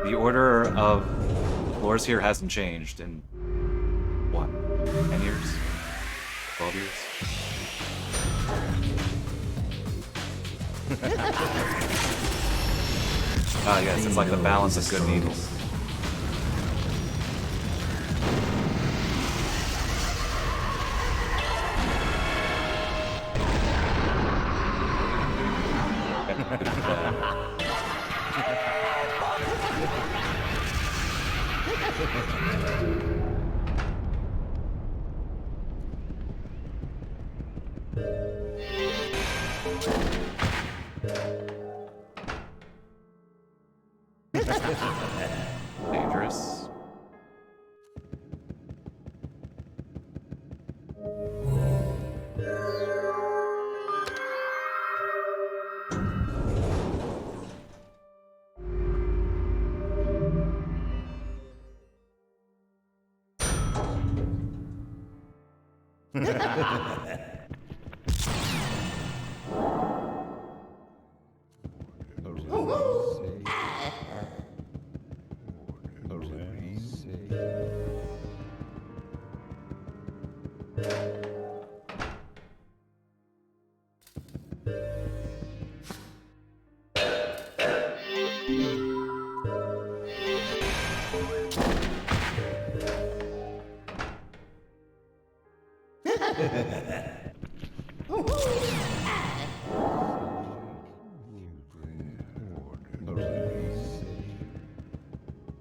The order of floors here hasn't changed in, what, 10 years? 12 years? Ah, yes, it's like the balance of good and evil. Dangerous.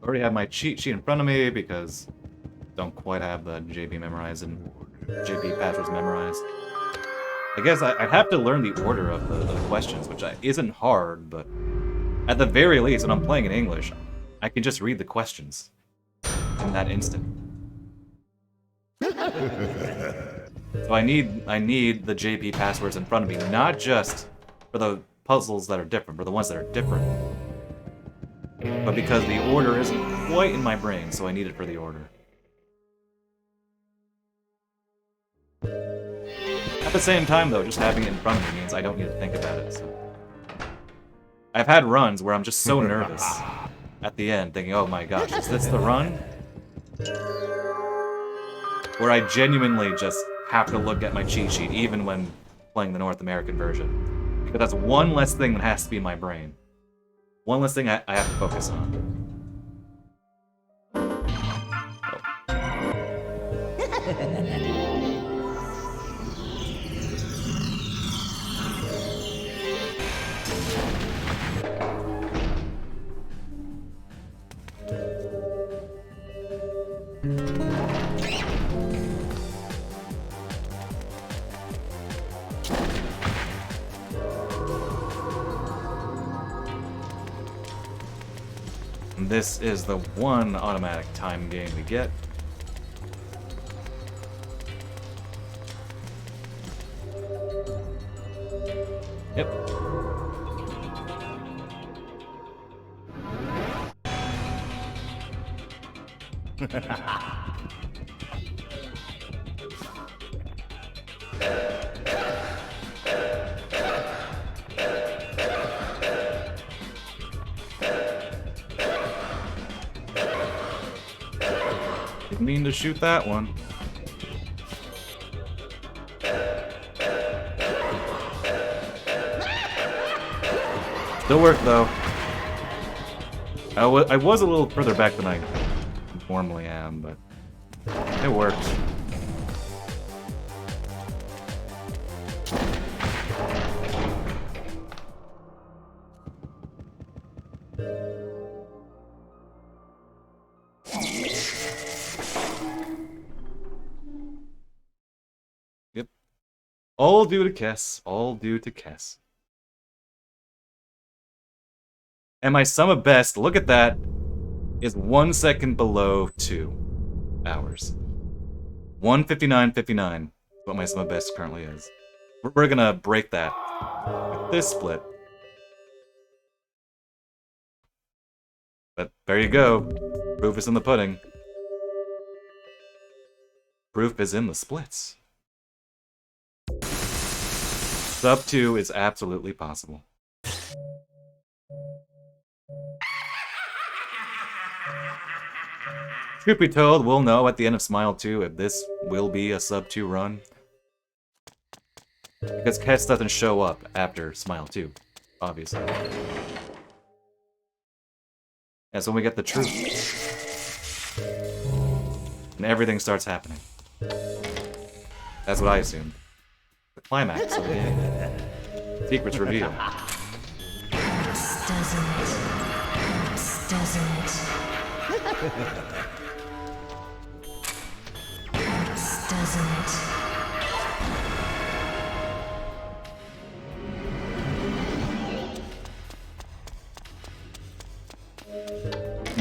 Already have my cheat sheet in front of me because don't quite have the JP memorized and JP passwords memorized. I guess I have to learn the order of the questions, which isn't hard, but at the very least, when I'm playing in English, I can just read the questions in that instant. So I need the JP passwords in front of me, not just for the puzzles that are different, for the ones that are different, but because the order isn't quite in my brain, so I need it for the order. At the same time, though, just having it in front of me means I don't need to think about it. So. I've had runs where I'm just so nervous at the end, thinking, oh my gosh, is this the run? Where I genuinely just have to look at my cheat sheet, even when playing the North American version. Because that's one less thing that has to be in my brain. One less thing I have to focus on. And this is the one automatic time game we get. Yep. Didn't mean to shoot that one. Still worked though. I was a little further back than I normally am, but it worked. Yep. All due to Kess. All due to Kess. And my sum of best, look at that, is 1 second below 2 hours. 1:59:59 is what my sum of best currently is. We're gonna break that with this split. But there you go. Proof is in the pudding. Proof is in the splits. Sub 2 is absolutely possible. Truth be told, we'll know at the end of Smile 2 if this will be a sub 2 run. Because Kess doesn't show up after Smile 2, obviously. That's when we get the truth. And everything starts happening. That's what I assumed. The climax of the game. Secrets revealed. Doesn't it?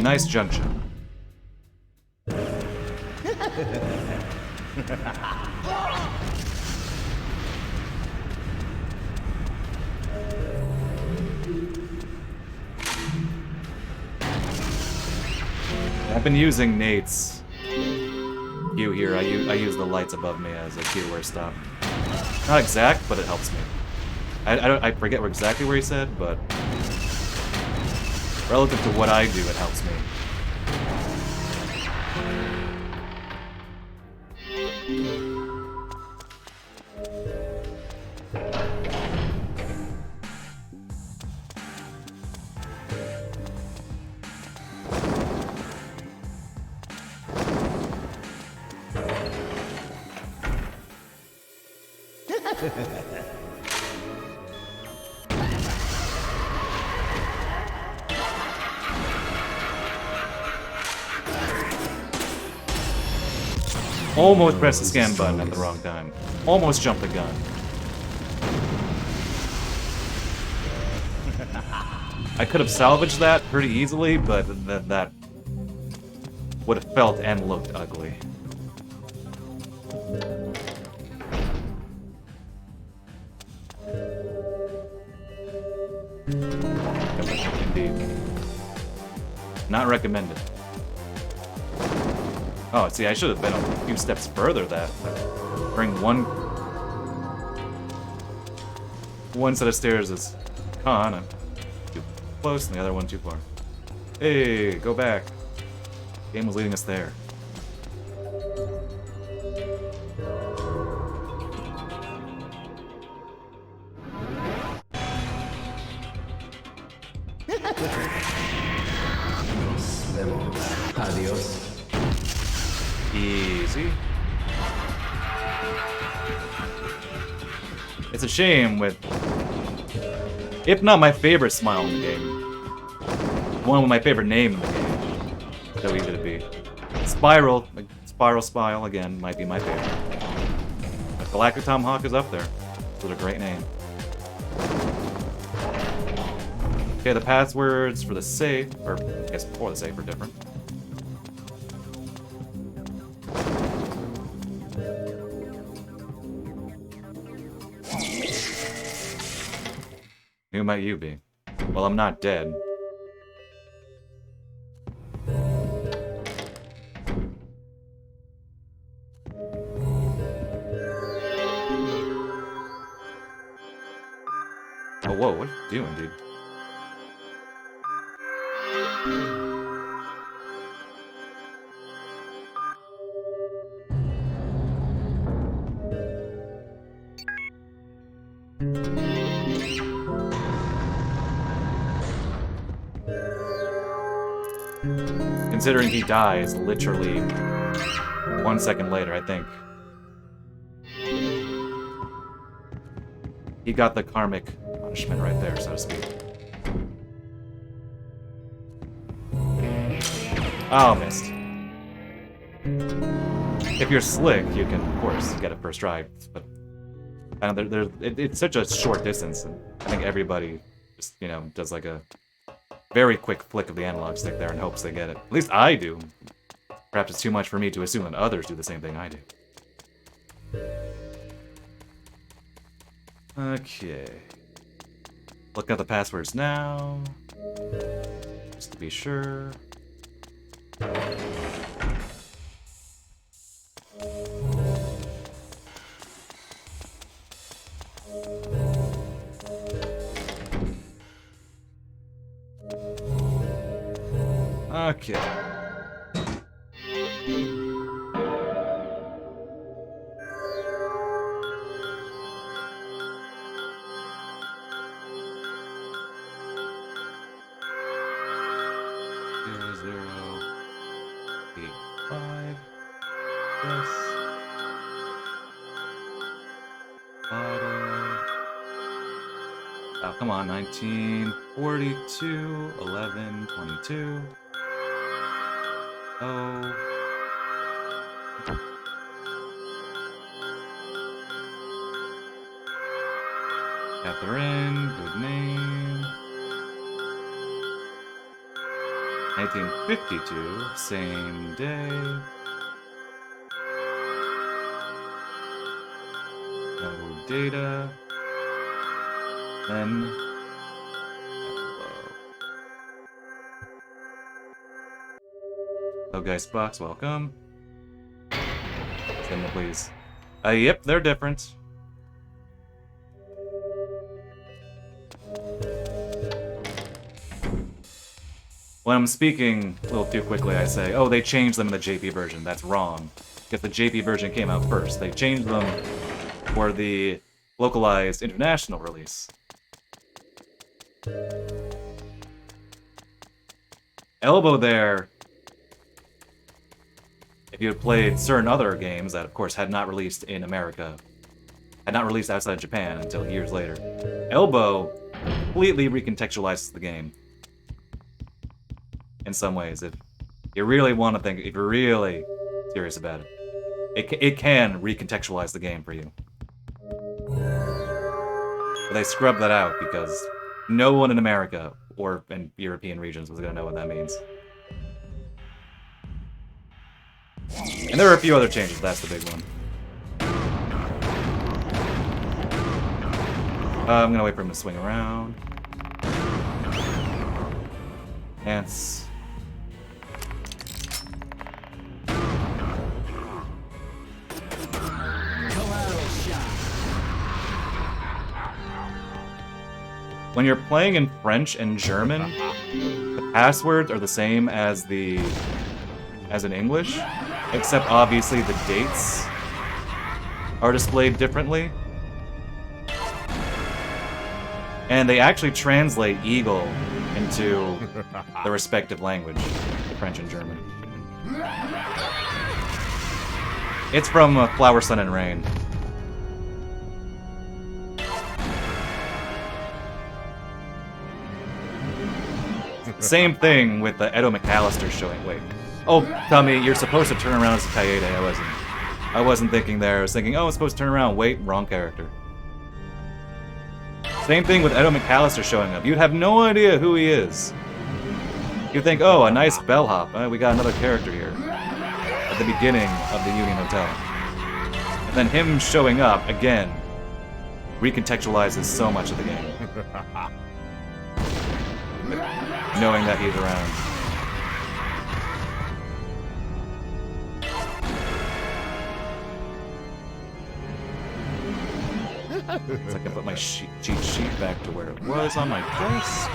Nice junction. I've been using Nate's cue here. I use the lights above me as a cue where to stop. Not exact, but it helps me. I forget exactly where he said, but relative to what I do, it helps me. Almost pressed the scan button at the wrong time. Almost jumped the gun. I could have salvaged that pretty easily, but that would have felt and looked ugly. Indeed. Not recommended. Oh, see, I should have been a few steps further that. Bring one set of stairs is con. I'm too close, and the other one too far. Hey, go back. Game was leading us there. Adios. Easy. It's a shame with, if not my favorite smile in the game, one with my favorite name in the game. So easy to be. Spiral, like Spiral Smile again, might be my favorite. But Galactic Tomahawk is up there. Those are a great name. Okay, the passwords for the safe, or I guess before the safe, are different. Who might you be? Well, I'm not dead. Oh, whoa, what are you doing, dude? Considering he dies literally 1 second later, I think. He got the karmic punishment right there, so to speak. Oh, missed. If you're slick, you can, of course, get it first try, but I don't know, it's such a short distance, and I think everybody just, you know, does like a very quick flick of the analog stick there in hopes they get it. At least I do. Perhaps it's too much for me to assume that others do the same thing I do. Okay. Look at the passwords now. Just to be sure. Okay. Oh, come on, 1942, 11, 22. Oh. Catherine, good name. 1952, same day. No data. Then. Hello, guys. Box, welcome. Cinema, please. Yep, they're different. When I'm speaking a little too quickly, I say, oh, they changed them in the JP version. That's wrong. Because the JP version came out first. They changed them for the localized international release. Elbow there, if you had played certain other games that, of course, had not released in America, had not released outside Japan until years later, Elbow completely recontextualizes the game. In some ways, if you really want to think, if you're really serious about it, it can recontextualize the game for you. But they scrubbed that out because no one in America or in European regions was going to know what that means. And there are a few other changes, that's the big one. I'm going to wait for him to swing around. Ants. When you're playing in French and German, the passwords are the same as in English, except obviously the dates are displayed differently. And they actually translate eagle into the respective language, French and German. It's from Flower, Sun, and Rain. Same thing with the Edo McAllister showing. Wait. Oh, Tommy, you're supposed to turn around as a Kaede. I wasn't thinking there. I was thinking, oh, it's supposed to turn around. Wait, wrong character. Same thing with Edo McAllister showing up. You'd have no idea who he is. You'd think, oh, a nice bellhop. We got another character here. At the beginning of the Union Hotel. And then him showing up, again, recontextualizes so much of the game. Knowing that he's around. So I can put my cheat sheet back to where it was on my desk.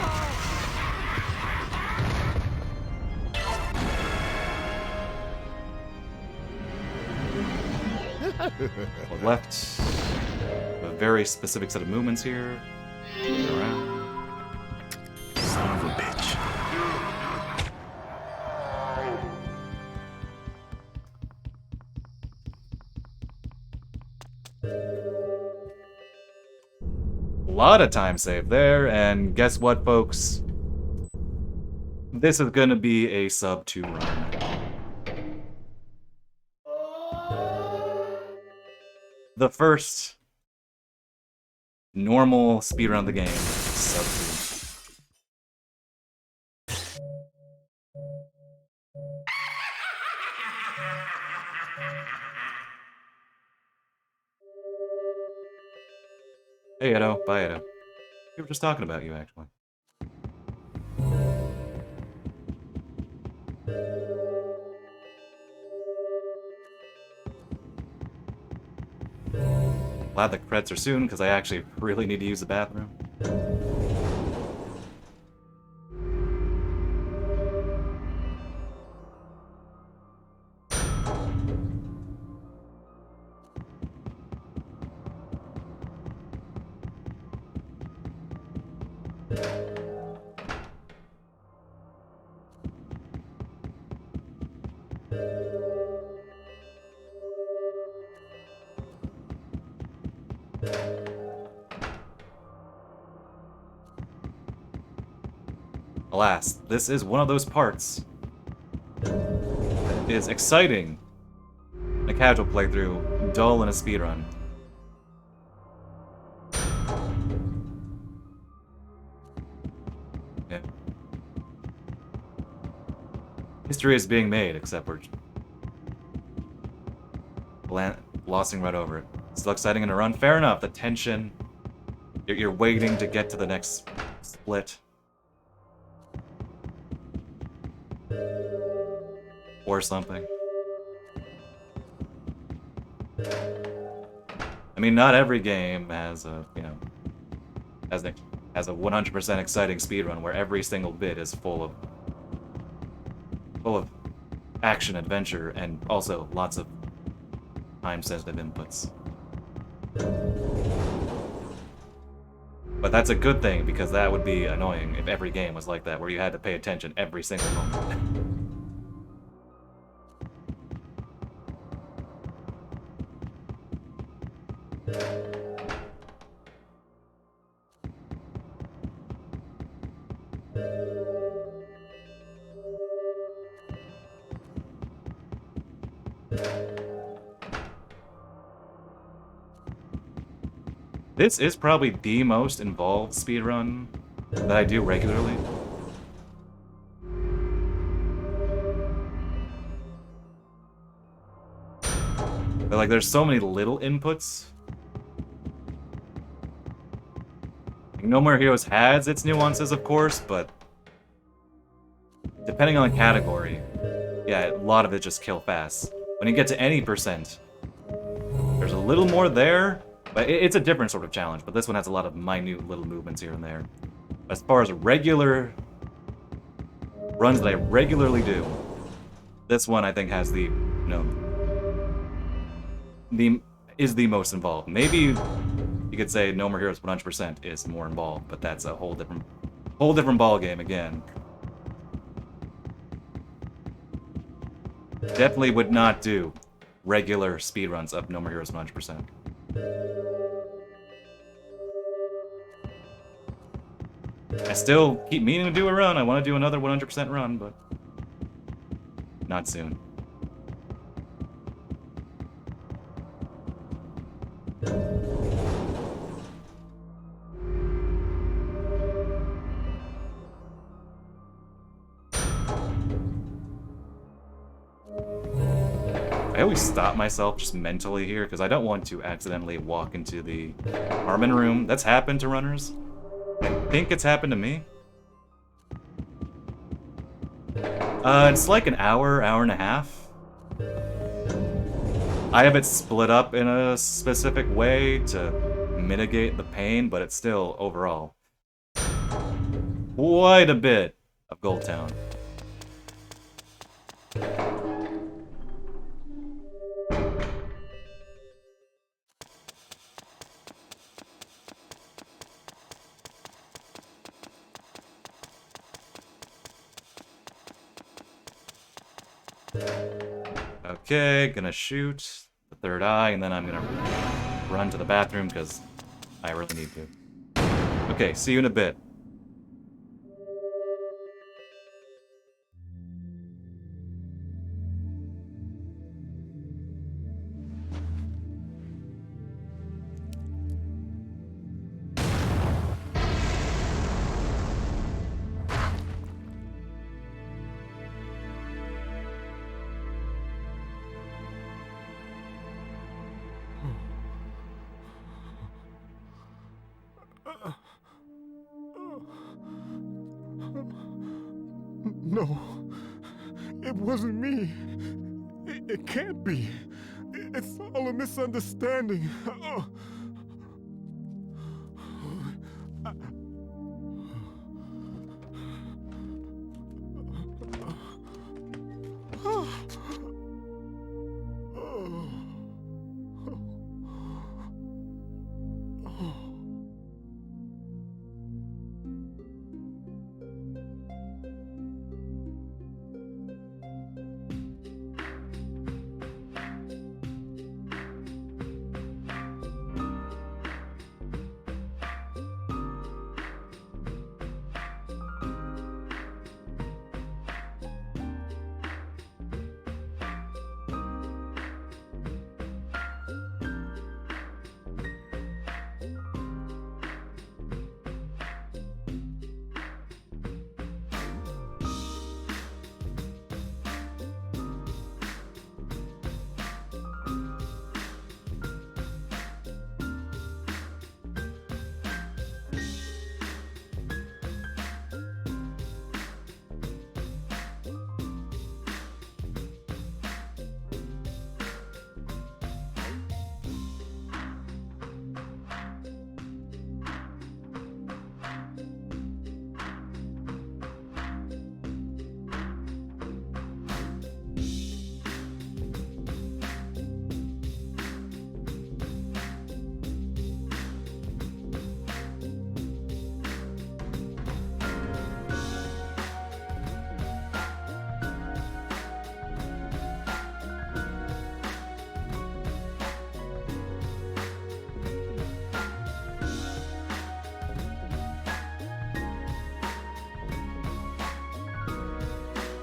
Well, left a very specific set of movements here. Around. Son of a bitch. A lot of time saved there, and guess what, folks? This is gonna be a sub 2 run. The first normal speedrun of the game, sub 2. Hey, Edo. Bye, Edo. We were just talking about you, actually. Glad the credits are soon, because I actually really need to use the bathroom. Alas, this is one of those parts that is exciting in a casual playthrough, dull in a speedrun. Yeah. History is being made, except we're glossing right over it. Still exciting in a run? Fair enough, the tension. You're waiting to get to the next split. Or something. I mean, not every game has a, you know, has a 100% exciting speedrun where every single bit is full of action, adventure, and also lots of time-sensitive inputs. But that's a good thing, because that would be annoying if every game was like that, where you had to pay attention every single moment. This is probably the most involved speedrun that I do regularly. But, like, there's so many little inputs. Like, No More Heroes has its nuances, of course, but depending on the category, yeah, a lot of it just kill fast. When you get to any percent, there's a little more there, but it's a different sort of challenge, but this one has a lot of minute little movements here and there. As far as regular runs that I regularly do, this one I think has the, you know, is the most involved. Maybe you could say No More Heroes 100% is more involved, but that's a whole different ball game again. Definitely would not do regular speedruns of No More Heroes 100%. I still keep meaning to do a run. I want to do another 100% run, but not soon. I always stop myself just mentally here because I don't want to accidentally walk into the Harmon room. That's happened to runners. I think it's happened to me. It's like an hour and a half. I have it split up in a specific way to mitigate the pain, but it's still, overall, quite a bit of Gold Town. Okay, gonna shoot the third eye, and then I'm gonna run to the bathroom because I really need to. Okay, see you in a bit. No, it wasn't me. It can't be. It's all a misunderstanding.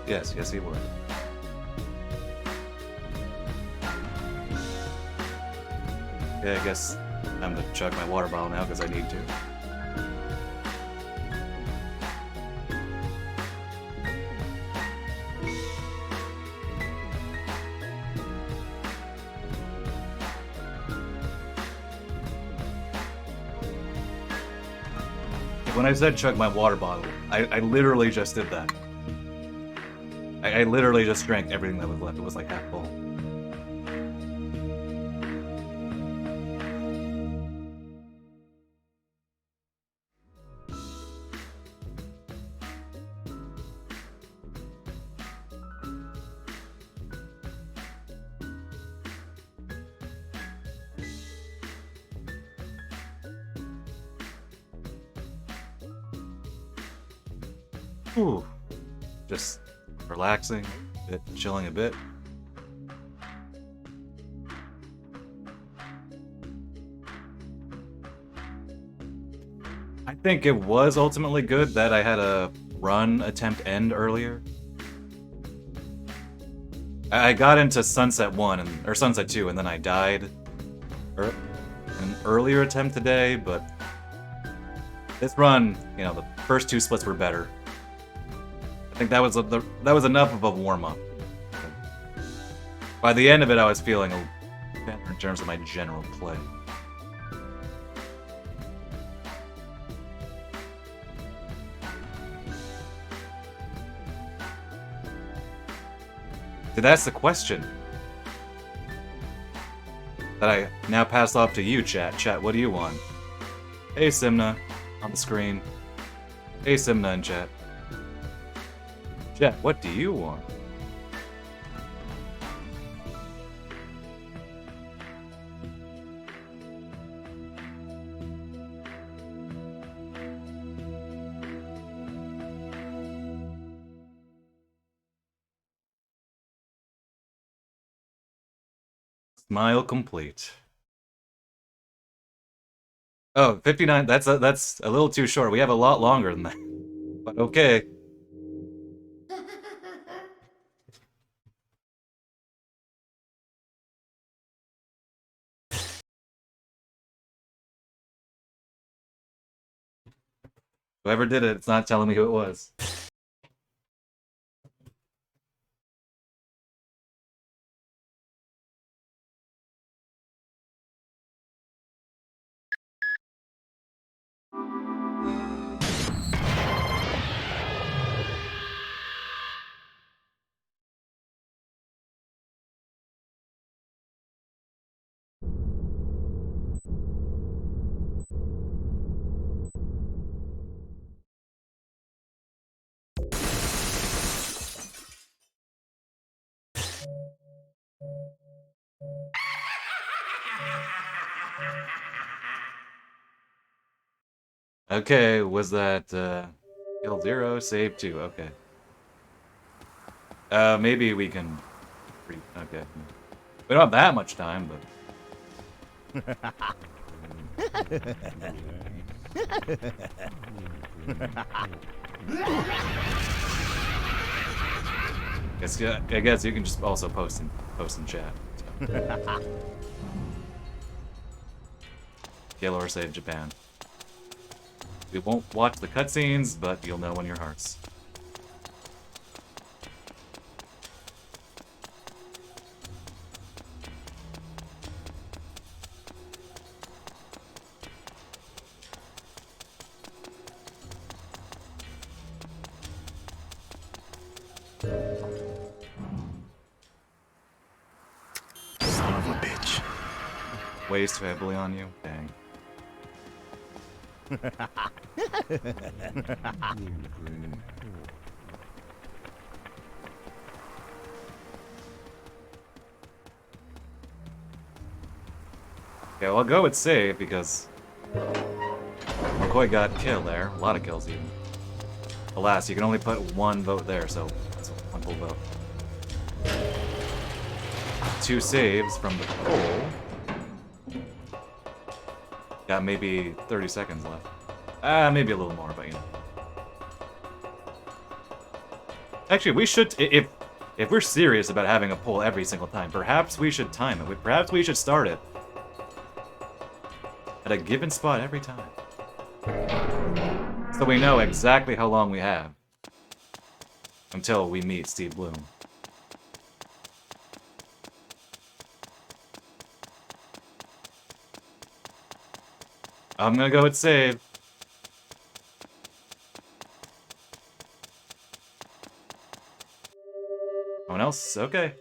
Yes, yes, he would. Yeah, I guess I'm gonna chug my water bottle now because I need to. When I said chug my water bottle, I literally just did that. I literally just drank everything that was left. It was like half full. Ooh. Just relaxing, chilling a bit. I think it was ultimately good that I had a run attempt end earlier. I got into Sunset 1 or Sunset 2 and then I died an earlier attempt today, but this run, you know, the first 2 splits were better. I think that was enough of a warm-up. By the end of it, I was feeling better in terms of my general play. So that's the question that I now pass off to you, chat. Chat, what do you want? Hey, Simna, on the screen. Hey, Simna in chat. Chat, what do you want? Smile complete. Oh, 59, that's a little too short. We have a lot longer than that. But okay. Whoever did it, it's not telling me who it was. Okay, was that kill 0, save 2, okay. Maybe we can okay. We don't have that much time, but I guess you can just also post in chat. Kill or save Japan. We won't watch the cutscenes, but you'll know in your hearts. Son of a bitch. Weighs too heavily on you? Dang. Okay, well, I'll go with save because McCoy got killed there. A lot of kills even. Alas, you can only put 1 vote there, so that's 1 full vote. 2 saves from the poll. Got maybe 30 seconds left. Maybe a little more, but you know. Actually, we should, if we're serious about having a poll every single time, perhaps we should time it. Perhaps we should start it at a given spot every time. So we know exactly how long we have until we meet Steve Bloom. I'm gonna go with save. No one else? Okay.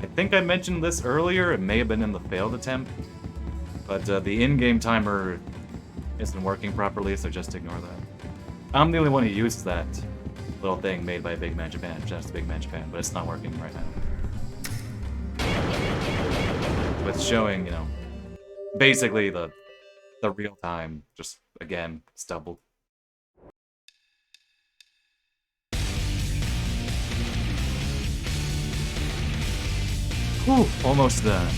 I think I mentioned this earlier, it may have been in the failed attempt, but the in-game timer isn't working properly, so just ignore that. I'm the only one who uses that little thing made by Big Man Japan, just Big Man Japan, but it's not working right now. With showing, you know, basically the real time, just again, it's doubled. Whew, almost done.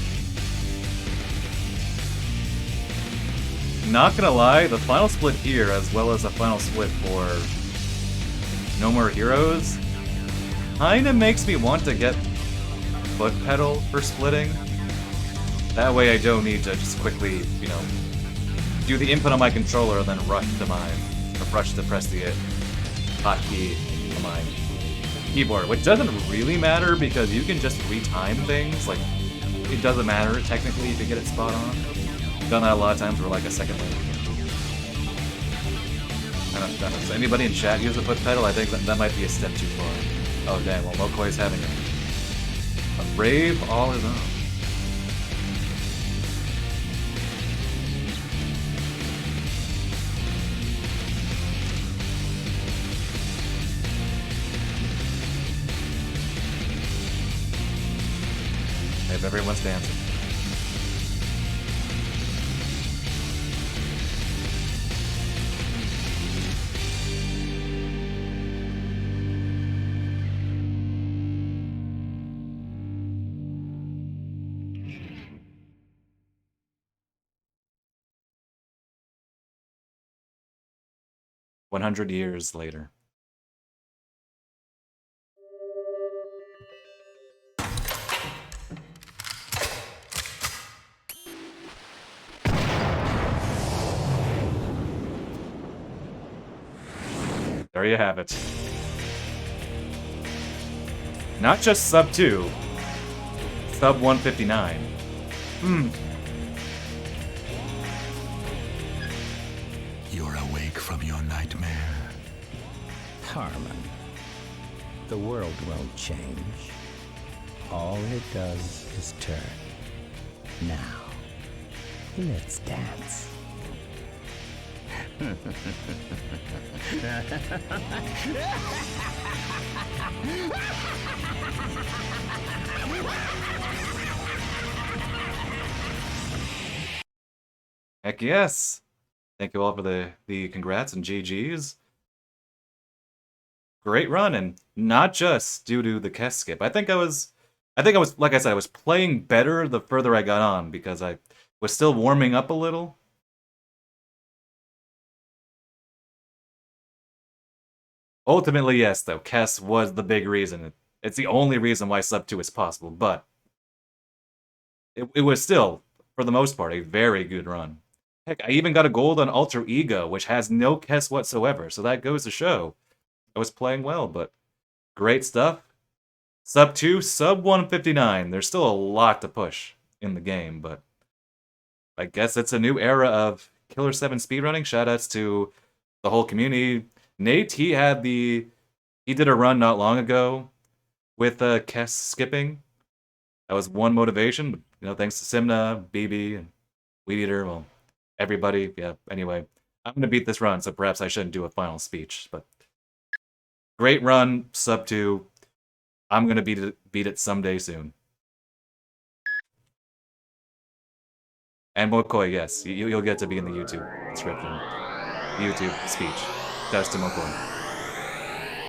Not gonna lie, the final split here, as well as the final split for No More Heroes, kinda makes me want to get foot pedal for splitting. That way I don't need to just quickly, you know, do the input on my controller and then rush to press the hotkey on my keyboard, which doesn't really matter because you can just retime things. Like, it doesn't matter technically if you get it spot on. I've done that a lot of times. We're like a second late. I don't know. Does anybody in chat use a foot pedal? I think that might be a step too far. Oh damn! Well, Mokoi's having a rave all his own. If everyone's dancing. $100 later. There you have it. Not just sub 2, sub 159. You're awake from your nightmare. Harmon, the world won't change. All it does is turn. Now, let's dance. Heck yes! Thank you all for the congrats and GGs. Great run, and not just due to the Kess skip. I think I was, like I said, I was playing better the further I got on because I was still warming up a little. Ultimately, yes, though, Kess was the big reason. It's the only reason why sub 2 is possible, but it was still, for the most part, a very good run. Heck, I even got a gold on Alter Ego, which has no Kess whatsoever, so that goes to show I was playing well, but great stuff. Sub 2, sub 159. There's still a lot to push in the game, but I guess it's a new era of Killer7 speedrunning. Shoutouts to the whole community. Nate, he did a run not long ago with Kess skipping. That was one motivation, but, you know, thanks to Simna, BB, and Weed Eater, well, everybody, yeah, anyway. I'm going to beat this run, so perhaps I shouldn't do a final speech, but great run, sub 2. I'm going to beat it someday soon. And Mokoi, yes, you'll get to be in the YouTube description. YouTube speech. 出してもこう。